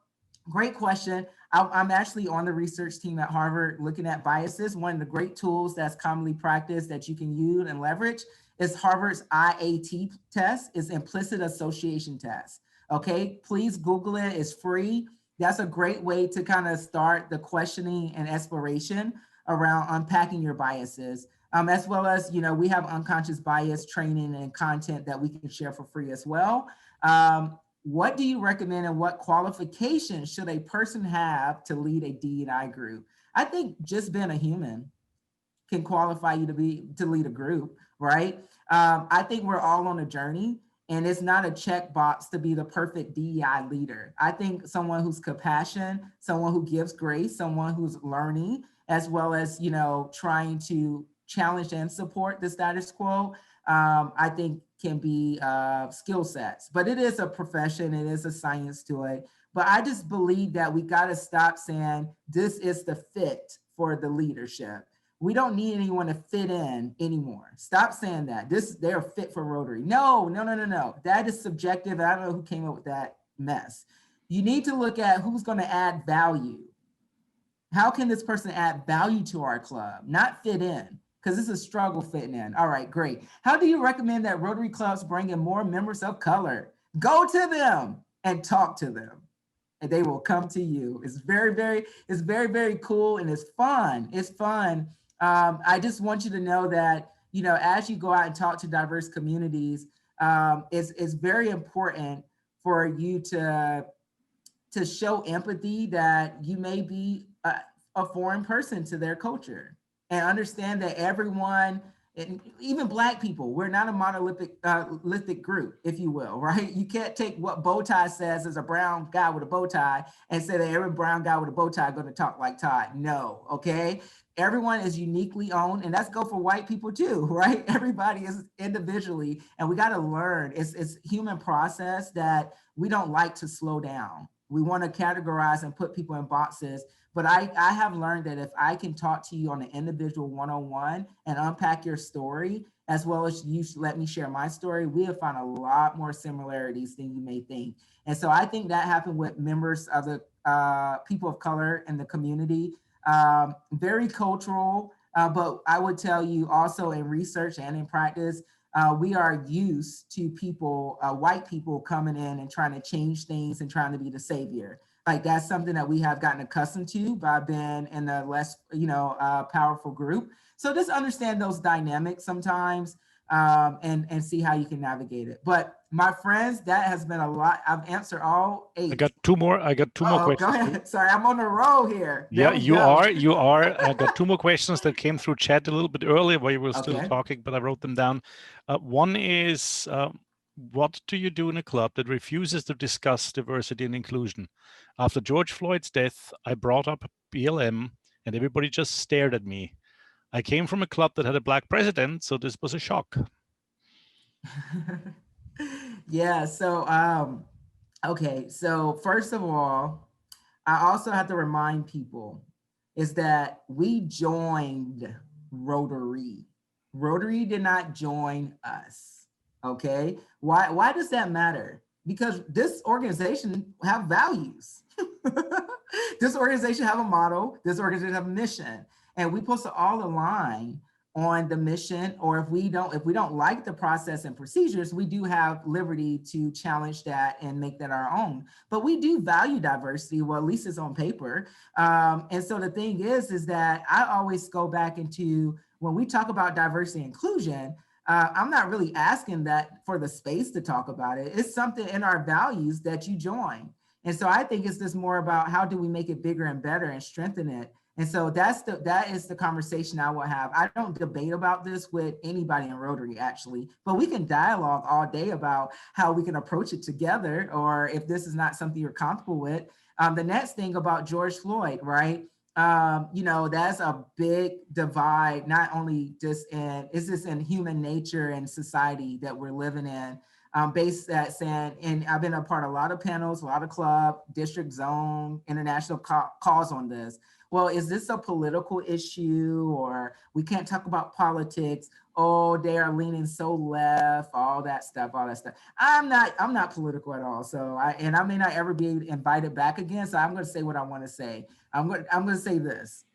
Speaker 2: great question. I'm actually on the research team at Harvard looking at biases. One of the great tools that's commonly practiced that you can use and leverage is Harvard's IAT test, is implicit association test. Okay, please Google it, it's free. That's a great way to kind of start the questioning and exploration around unpacking your biases. As well as, we have unconscious bias training and content that we can share for free as well. What do you recommend, and what qualifications should a person have to lead a DE&I group? I think just being a human can qualify you to lead a group, right? I think we're all on a journey, and it's not a checkbox to be the perfect DEI leader. I think someone who's compassionate, someone who gives grace, someone who's learning, as well as, trying to challenge and support the status quo, I think can be skill sets. But it is a profession, it is a science to it. But I just believe that we got to stop saying this is the fit for the leadership. We don't need anyone to fit in anymore. Stop saying that. They're fit for Rotary. No. That is subjective. I don't know who came up with that mess. You need to look at who's going to add value. How can this person add value to our club, not fit in? Because it's a struggle fitting in. All right, great. How do you recommend that Rotary clubs bring in more members of color? Go to them and talk to them, and they will come to you. It's very, very cool, and it's fun. It's fun. I just want you to know that, as you go out and talk to diverse communities, it's very important for you to show empathy that you may be a foreign person to their culture, and understand that everyone, and even Black people, we're not a monolithic group, if you will, right? You can't take what Bowtie says as a brown guy with a bow tie and say that every brown guy with a bow tie is going to talk like Todd. No, okay? Everyone is uniquely owned, and that's go for white people too, right? Everybody is individually, and we got to learn. It's human process that we don't like to slow down. We want to categorize and put people in boxes. But I have learned that if I can talk to you on an individual one-on-one and unpack your story, as well as you let me share my story, we have found a lot more similarities than you may think. And so I think that happened with members of the people of color in the community. Very cultural, but I would tell you also in research and in practice, we are used to people, white people coming in and trying to change things and trying to be the savior. Like, that's something that we have gotten accustomed to by being in a less, powerful group. So just understand those dynamics sometimes, and see how you can navigate it. But My friends, that has been a lot. I've answered all 8.
Speaker 3: I got two more. I got two more
Speaker 2: Go
Speaker 3: questions.
Speaker 2: ahead. Sorry, I'm on a roll here.
Speaker 3: Yeah,
Speaker 2: There we
Speaker 3: you
Speaker 2: go.
Speaker 3: are. You are. I got 2 more questions that came through chat a little bit earlier while you were still
Speaker 2: Okay.
Speaker 3: talking, but I wrote them down. One is, what do you do in a club that refuses to discuss diversity and inclusion? After George Floyd's death, I brought up BLM and everybody just stared at me. I came from a club that had a black president, so this was a shock.
Speaker 2: Yeah, so okay, so first of all, I also have to remind people is that we joined Rotary. Rotary did not join us. Okay, why does that matter? Because this organization have values. This organization have a motto, this organization have a mission, and we're supposed to all align on the mission, or if we don't like the process and procedures, we do have liberty to challenge that and make that our own. But we do value diversity, well, at least it's on paper. And so the thing is that I always go back into, when we talk about diversity and inclusion, I'm not really asking that for the space to talk about it. It's something in our values that you join. And so I think it's just more about how do we make it bigger and better and strengthen it. And so that is the conversation I will have. I don't debate about this with anybody in Rotary, actually, but we can dialogue all day about how we can approach it together, or if this is not something you're comfortable with. The next thing about George Floyd, right? That's a big divide, not only just in human nature and society that we're living in. Based that saying, and I've been a part of a lot of panels, a lot of club, district, zone, international calls on this. Well, is this a political issue, or we can't talk about politics? Oh, they are leaning so left, all that stuff. I'm not political at all. So I may not ever be invited back again. So I'm going to say what I want to say. I'm going to say this.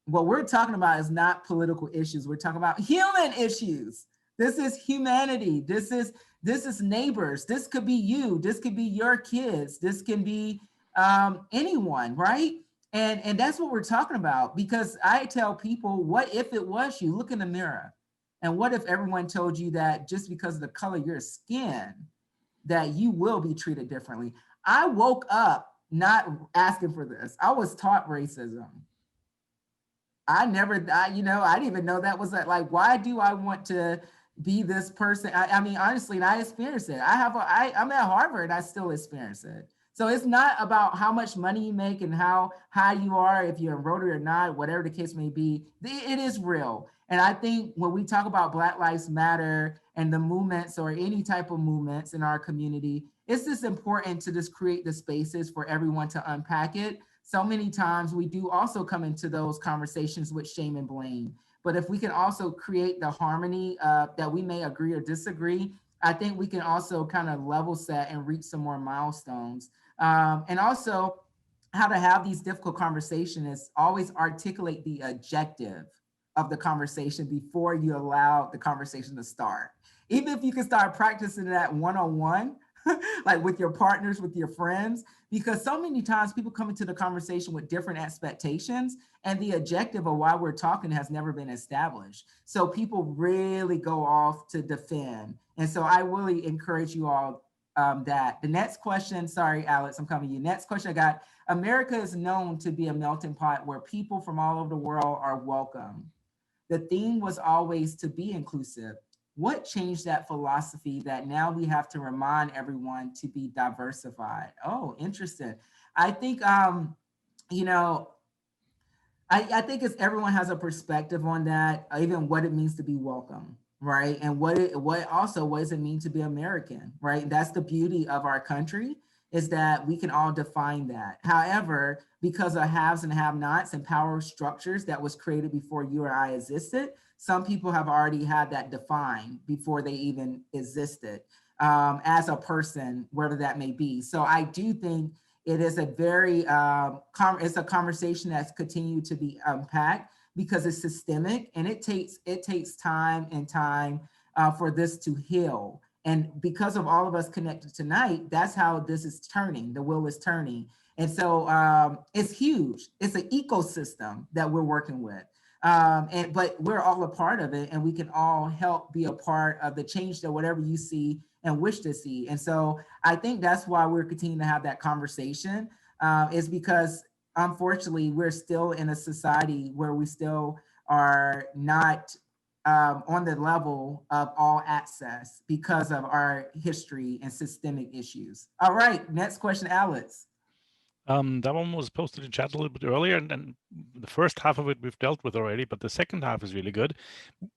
Speaker 2: What we're talking about is not political issues. We're talking about human issues. This is humanity. This is neighbors. This could be you. This could be your kids. This can be anyone, right? And that's what we're talking about, because I tell people, what if it was you? Look in the mirror. And what if everyone told you that just because of the color of your skin, that you will be treated differently? I woke up not asking for this. I was taught racism. I didn't even know that was like, why do I want to be this person? I mean, honestly, and I experienced it. I'm at Harvard, I still experience it. So it's not about how much money you make and how high you are, if you're in Rotary or not, whatever the case may be, it is real. And I think when we talk about Black Lives Matter and the movements, or any type of movements in our community, it's just important to just create the spaces for everyone to unpack it. So many times we do also come into those conversations with shame and blame. But if we can also create the harmony that we may agree or disagree, I think we can also kind of level set and reach some more milestones. And also how to have these difficult conversations is always articulate the objective of the conversation before you allow the conversation to start. Even if you can start practicing that one-on-one, like with your partners, with your friends, because so many times people come into the conversation with different expectations, and the objective of why we're talking has never been established. So people really go off to defend. And so I really encourage you all that. The next question, sorry, Alex, I'm coming to you. Next question I got, America is known to be a melting pot where people from all over the world are welcome. The theme was always to be inclusive. What changed that philosophy that now we have to remind everyone to be diversified? Oh, interesting. I think, I think it's everyone has a perspective on that, even what it means to be welcome, right? And what does it mean to be American, right? That's the beauty of our country, is that we can all define that. However, because of haves and have-nots and power structures that was created before you or I existed, some people have already had that defined before they even existed as a person, whatever that may be. So I do think it is a very, it's a conversation that's continued to be unpacked, because it's systemic, and it takes time for this to heal. And because of all of us connected tonight, that's how this is turning, the wheel is turning. And so it's huge. It's an ecosystem that we're working with. But we're all a part of it, and we can all help be a part of the change that whatever you see and wish to see. And so I think that's why we're continuing to have that conversation, is because unfortunately we're still in a society where we still are not on the level of all access because of our history and systemic issues. All right, next question, Alex.
Speaker 3: That one was posted in chat a little bit earlier, and then the first half of it we've dealt with already, but the second half is really good.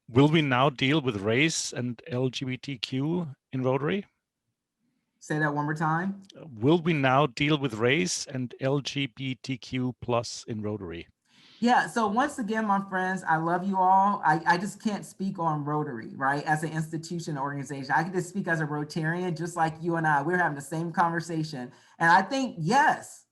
Speaker 3: Will we now deal with race and LGBTQ in Rotary?
Speaker 2: Say that one more time.
Speaker 3: Will we now deal with race and LGBTQ plus in Rotary?
Speaker 2: Yeah, so once again, my friends, I love you all. I just can't speak on Rotary, right? As an institution organization, I can just speak as a Rotarian, just like you and I. We're having the same conversation. And I think yes,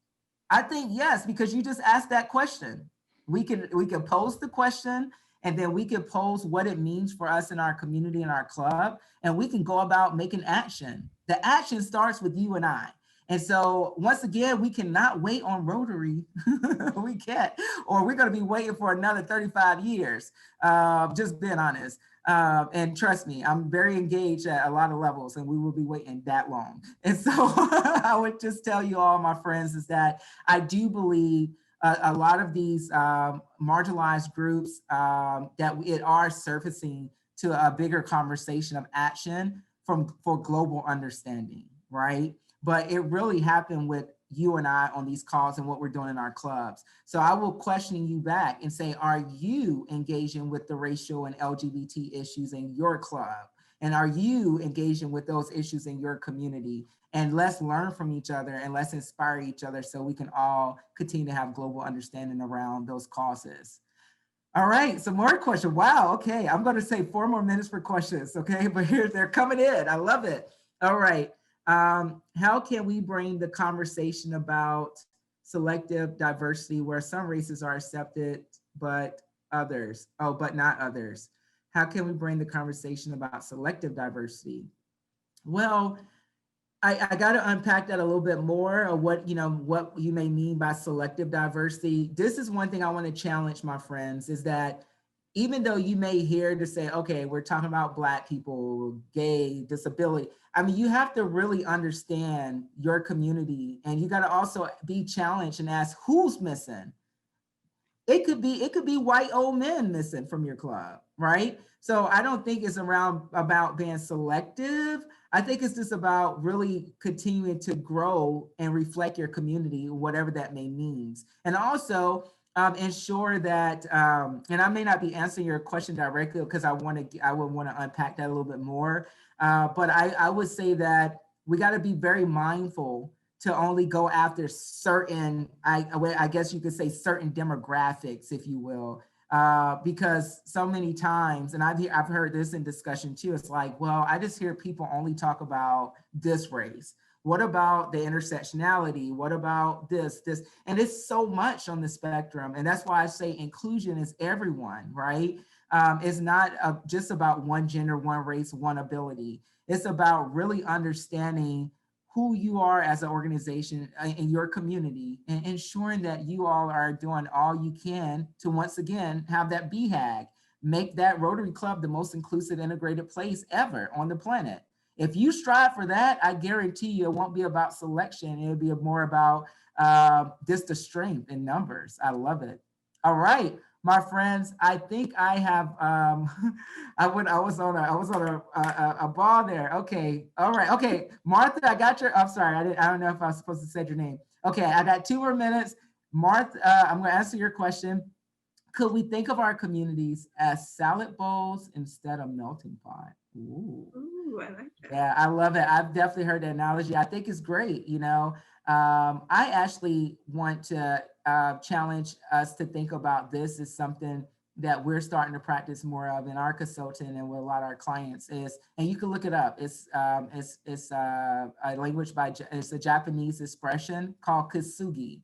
Speaker 2: because you just asked that question. We can pose the question, and then we can pose what it means for us in our community and our club, and we can go about making action. The action starts with you and I. And so once again, we cannot wait on Rotary. We can't, or we're going to be waiting for another 35 years. Just being honest. And trust me, I'm very engaged at a lot of levels, and we will be waiting that long. And so I would just tell you all, my friends, is that I do believe a lot of these marginalized groups that it are surfacing to a bigger conversation of action for global understanding, right? But it really happened with you and I on these calls and what we're doing in our clubs. So I will question you back and say, are you engaging with the racial and LGBT issues in your club? And are you engaging with those issues in your community? And let's learn from each other and let's inspire each other so we can all continue to have global understanding around those causes. All right, some more questions. Wow, okay, I'm gonna say 4 more minutes for questions, okay? But here, they're coming in, I love it. All right. How can we bring the conversation about selective diversity where some races are accepted, but not others? How can we bring the conversation about selective diversity? Well, I got to unpack that a little bit more of what you may mean by selective diversity. This is one thing I want to challenge, my friends, is that even though you may hear to say, okay, we're talking about Black people, gay, disability. I mean, you have to really understand your community, and you got to also be challenged and ask who's missing. It could be white old men missing from your club, right? So I don't think it's about being selective. I think it's just about really continuing to grow and reflect your community, whatever that may mean. And also ensure that, and I may not be answering your question directly because I would want to unpack that a little bit more. But I would say that we got to be very mindful to only go after certain, I guess you could say certain demographics, if you will, because so many times, and I've heard this in discussion too, it's like, well, I just hear people only talk about this race. What about the intersectionality? What about this? And it's so much on the spectrum. And that's why I say inclusion is everyone, right? It's not just about one gender, one race, one ability. It's about really understanding who you are as an organization in your community and ensuring that you all are doing all you can to, once again, have that BHAG, make that Rotary Club the most inclusive, integrated place ever on the planet. If you strive for that, I guarantee you it won't be about selection. It'll be more about just the strength in numbers. I love it. All right, my friends, I think I have, I was on a ball there. Okay, all right, okay. Martha, I got your, I'm sorry, I don't know if I was supposed to say your name. Okay, I got 2 more minutes. Martha, I'm gonna answer your question. Could we think of our communities as salad bowls instead of melting pot? Ooh.
Speaker 1: Ooh, I like that.
Speaker 2: Yeah, I love it. I've definitely heard the analogy. I think it's great. I actually want to challenge us to think about this as something that we're starting to practice more of in our consulting and with a lot of our clients is, and you can look it up. It's a language it's a Japanese expression called kintsugi.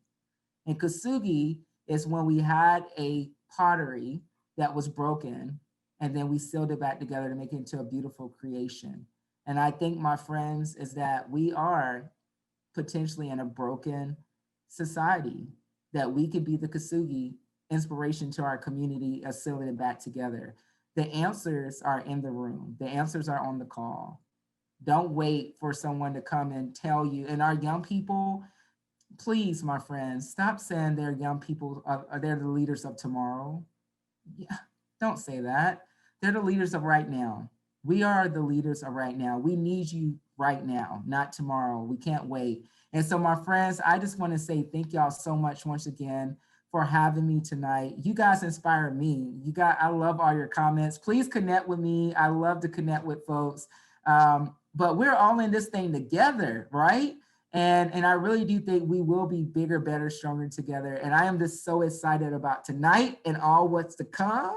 Speaker 2: And kintsugi is when we had a pottery that was broken and then we sealed it back together to make it into a beautiful creation. And I think, my friends, is that we are potentially in a broken society, that we could be the kintsugi inspiration to our community as sealing it back together. The answers are in the room. The answers are on the call. Don't wait for someone to come and tell you. And our young people, please, my friends, stop saying they're young people, they're the leaders of tomorrow. Yeah, don't say that. They're the leaders of right now. We are the leaders of right now. We need you right now, not tomorrow. We can't wait. And so, my friends, I just want to say thank y'all so much once again for having me tonight. You guys inspire me. I love all your comments. Please connect with me. I love to connect with folks. But we're all in this thing together, right? And I really do think we will be bigger, better, stronger together. And I am just so excited about tonight and all what's to come.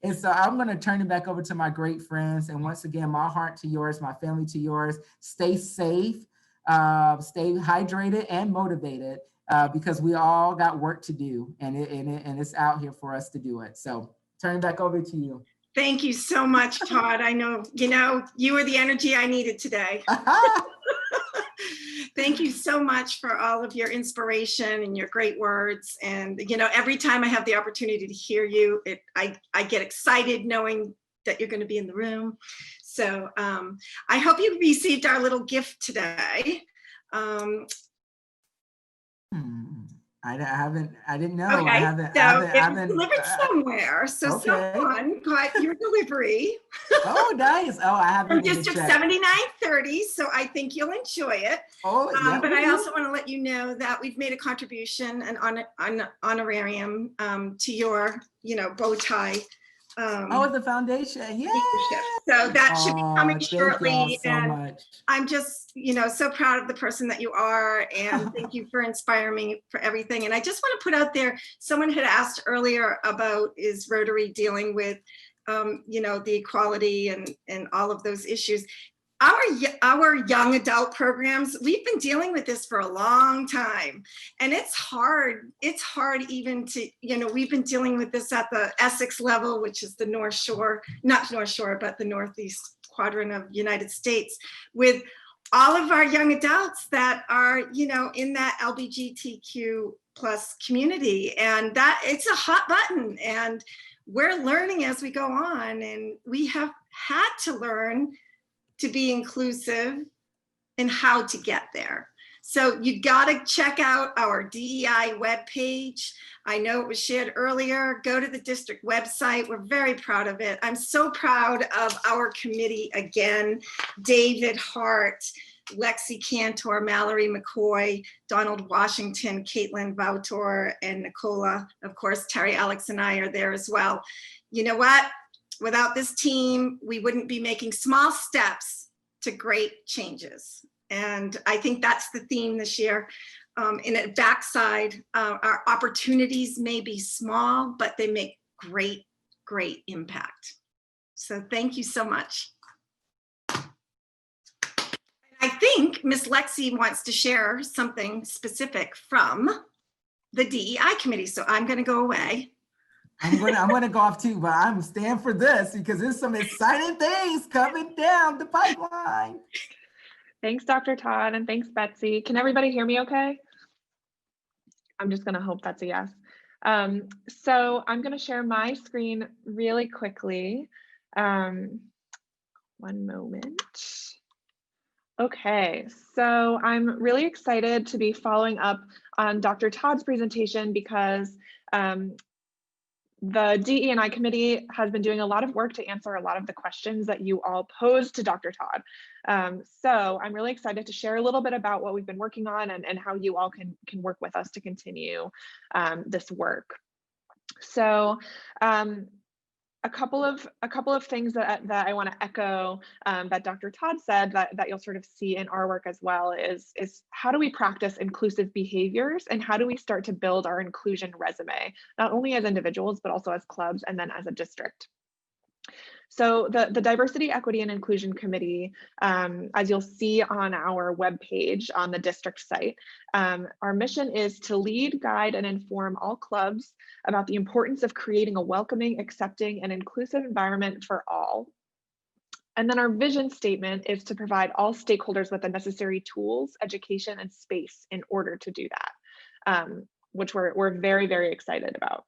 Speaker 2: And so I'm going to turn it back over to my great friends. And once again, my heart to yours, my family to yours. Stay safe, stay hydrated and motivated, because we all got work to do, and it's out here for us to do it. So turn it back over to you.
Speaker 1: Thank you so much, Todd. I know, you were the energy I needed today. Thank you so much for all of your inspiration and your great words. And, every time I have the opportunity to hear you, I get excited knowing that you're going to be in the room. So I hope you received our little gift today.
Speaker 2: I didn't know.
Speaker 1: Okay,
Speaker 2: I haven't
Speaker 1: delivered somewhere. So
Speaker 2: okay.
Speaker 1: Someone got your delivery.
Speaker 2: Oh, nice. Oh, I haven't.
Speaker 1: From District 7930, so I think you'll enjoy it.
Speaker 2: Oh, yeah.
Speaker 1: But I also want to let you know that we've made a contribution, an honorarium to your, Bowtie.
Speaker 2: The foundation. Yeah.
Speaker 1: So that should be coming shortly.
Speaker 2: Thank y'all so much.
Speaker 1: I'm just, so proud of the person that you are, and thank you for inspiring me for everything. And I just want to put out there, someone had asked earlier about, is Rotary dealing with, the equality and all of those issues. Our young adult programs, we've been dealing with this for a long time, and it's hard. It's hard even to, we've been dealing with this at the Essex level, which is the North Shore, not North Shore, but the Northeast quadrant of United States, with all of our young adults that are, in that LGBTQ plus community, and that it's a hot button, and we're learning as we go on, and we have had to learn to be inclusive and how to get there. So you gotta check out our DEI webpage. I know it was shared earlier. Go to the district website. We're very proud of it. I'm so proud of our committee again. David Hart, Lexi Cantor, Mallory McCoy, Donald Washington, Caitlin Vautor, and Nicola. Of course, Terry, Alex, and I are there as well. You know what? Without this team, we wouldn't be making small steps to great changes. And I think that's the theme this year. In a backside, our opportunities may be small, but they make great, great impact. So thank you so much. I think Miss Lexi wants to share something specific from the DEI committee. So I'm going to go away.
Speaker 2: I'm gonna go off too, but I'm staying for this because there's some exciting things coming down the pipeline.
Speaker 4: Thanks, Dr. Todd, and thanks, Betsy. Can everybody hear me okay? I'm just gonna hope that's a yes. So I'm gonna share my screen really quickly. One moment. Okay, so I'm really excited to be following up on Dr. Todd's presentation because the DE&I committee has been doing a lot of work to answer a lot of the questions that you all posed to Dr. Todd. So I'm really excited to share a little bit about what we've been working on and how you all can work with us to continue this work. So a couple of things that I want to echo that Dr. Todd said that you'll sort of see in our work as well is how do we practice inclusive behaviors and how do we start to build our inclusion resume, not only as individuals, but also as clubs and then as a district. So the Diversity, Equity, and Inclusion Committee, as you'll see on our webpage on the district site, our mission is to lead, guide, and inform all clubs about the importance of creating a welcoming, accepting, and inclusive environment for all. And then our vision statement is to provide all stakeholders with the necessary tools, education, and space in order to do that, which we're very, very excited about.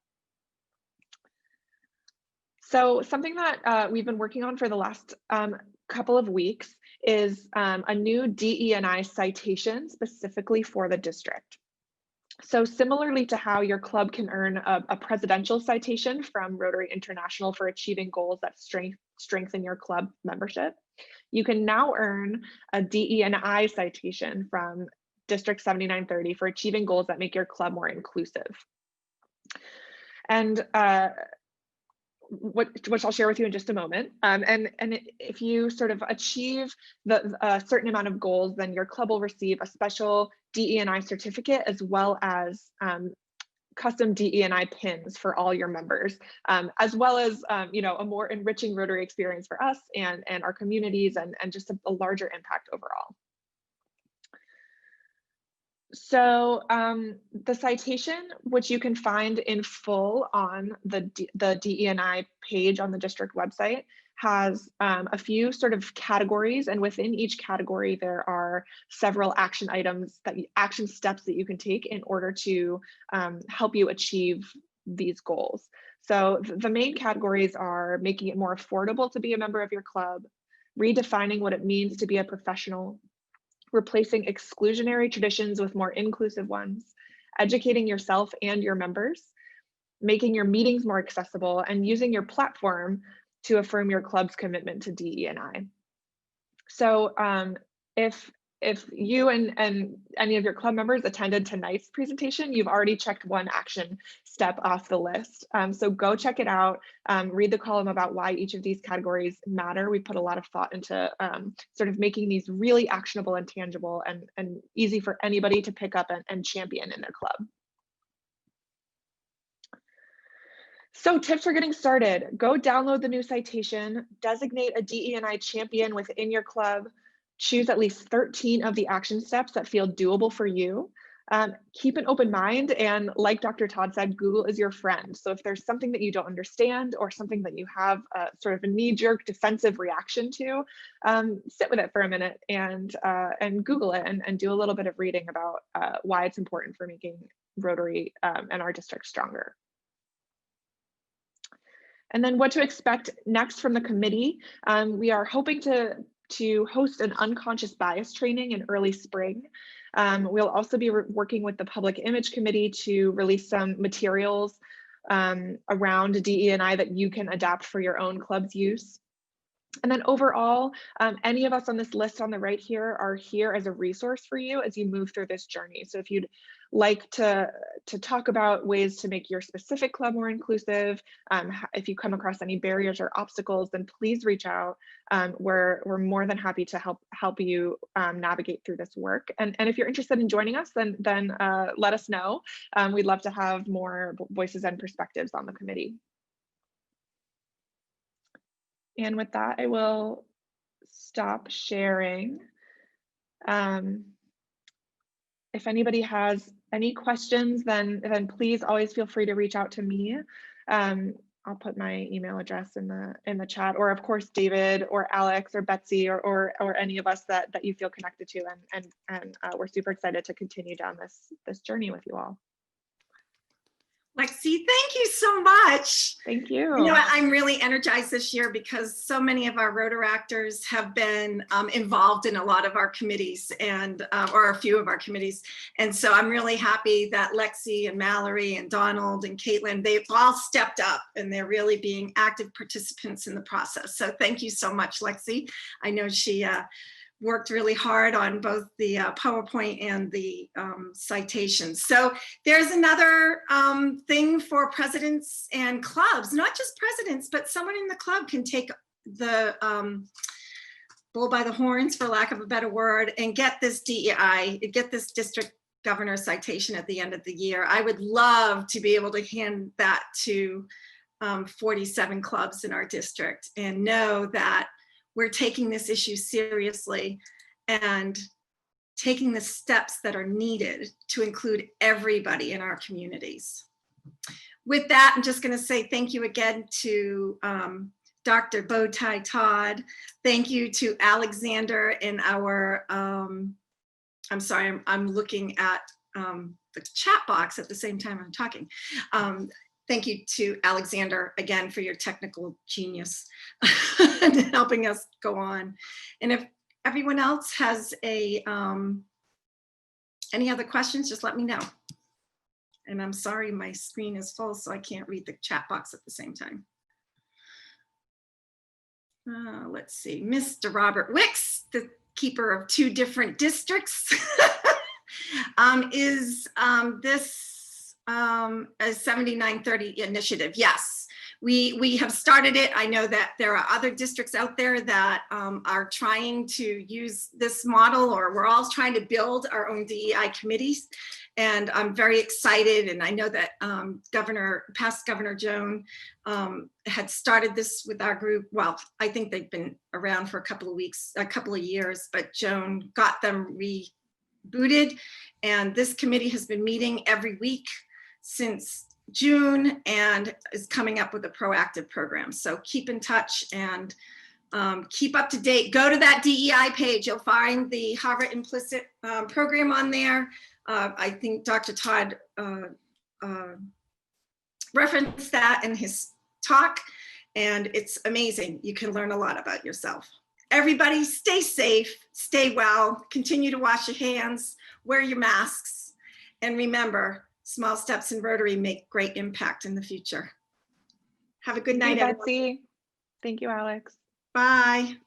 Speaker 4: So something that we've been working on for the last couple of weeks is a new DE&I citation specifically for the district. So similarly to how your club can earn a presidential citation from Rotary International for achieving goals that strengthen your club membership, you can now earn a DE&I citation from District 7930 for achieving goals that make your club more inclusive. And which I'll share with you in just a moment. And if you sort of achieve a certain amount of goals, then your club will receive a special DE&I certificate, as well as custom DE&I pins for all your members, as well as you know, a more enriching Rotary experience for us and our communities, and just a larger impact overall. So the citation, which you can find in full on the DE&I page on the district website, has a few sort of categories, and within each category there are several action items, action steps that you can take in order to help you achieve these goals. So the main categories are making it more affordable to be a member of your club, redefining what it means to be a professional, replacing exclusionary traditions with more inclusive ones, educating yourself and your members, making your meetings more accessible, and using your platform to affirm your club's commitment to DE&I. So if you and any of your club members attended tonight's presentation, you've already checked one action step off the list. So go check it out, read the column about why each of these categories matter. We put a lot of thought into sort of making these really actionable and tangible and easy for anybody to pick up and champion in their club. So tips for getting started: go download the new citation, designate a DE&I champion within your club, choose at least 13 of the action steps that feel doable for you. Keep an open mind, and like Dr. Todd said, Google is your friend. So if there's something that you don't understand or something that you have sort of a knee-jerk defensive reaction to, sit with it for a minute and Google it and do a little bit of reading about why it's important for making Rotary and our district stronger. And then what to expect next from the committee. We are hoping to host an unconscious bias training in early spring. We'll also be working with the Public Image Committee to release some materials around DE&I that you can adapt for your own club's use. And then overall, any of us on this list on the right here are here as a resource for you as you move through this journey. So if you'd like to talk about ways to make your specific club more inclusive, if you come across any barriers or obstacles, then please reach out. We're more than happy to help you navigate through this work. And if you're interested in joining us, then let us know. We'd love to have more voices and perspectives on the committee. And with that, I will stop sharing. If anybody has any questions, then please always feel free to reach out to me. I'll put my email address in the chat, or of course David or Alex or Betsy or any of us that you feel connected to, and we're super excited to continue down this journey with you all.
Speaker 1: Lexi, thank you so much.
Speaker 4: Thank you.
Speaker 1: You know what, I'm really energized this year because so many of our Rotaractors have been involved in a lot of our committees and or a few of our committees. And so I'm really happy that Lexi and Mallory and Donald and Caitlin, they've all stepped up and they're really being active participants in the process. So thank you so much, Lexi. I know she worked really hard on both the PowerPoint and the citations. So there's another thing for presidents and clubs, not just presidents, but someone in the club can take the bull by the horns, for lack of a better word, and get this DEI, get this district governor citation at the end of the year. I would love to be able to hand that to 47 clubs in our district and know that we're taking this issue seriously and taking the steps that are needed to include everybody in our communities. With that, I'm just going to say thank you again to Dr. Bowtie Todd. Thank you to Alexander and our, I'm sorry, I'm looking at the chat box at the same time I'm talking. thank you to Alexander again for your technical genius and helping us go on. And if everyone else has any other questions, just let me know. And I'm sorry, my screen is full, so I can't read the chat box at the same time. Let's see, Mr. Robert Wicks, the keeper of 2 different districts, is this a 7930 initiative? Yes, we have started it. I know that there are other districts out there that are trying to use this model, or we're all trying to build our own DEI committees. And I'm very excited. And I know that past Governor Joan had started this with our group. Well, I think they've been around for a couple of years, but Joan got them rebooted. And this committee has been meeting every week since June and is coming up with a proactive program. So keep in touch and keep up to date. Go to that DEI page. You'll find the Harvard Implicit program on there. I think Dr. Todd referenced that in his talk, and it's amazing. You can learn a lot about yourself. Everybody stay safe, stay well, continue to wash your hands, wear your masks, and remember, small steps in Rotary make great impact in the future. Have a good night,
Speaker 4: Thank you,
Speaker 1: everyone.
Speaker 4: Betsy. Thank you, Alex.
Speaker 1: Bye.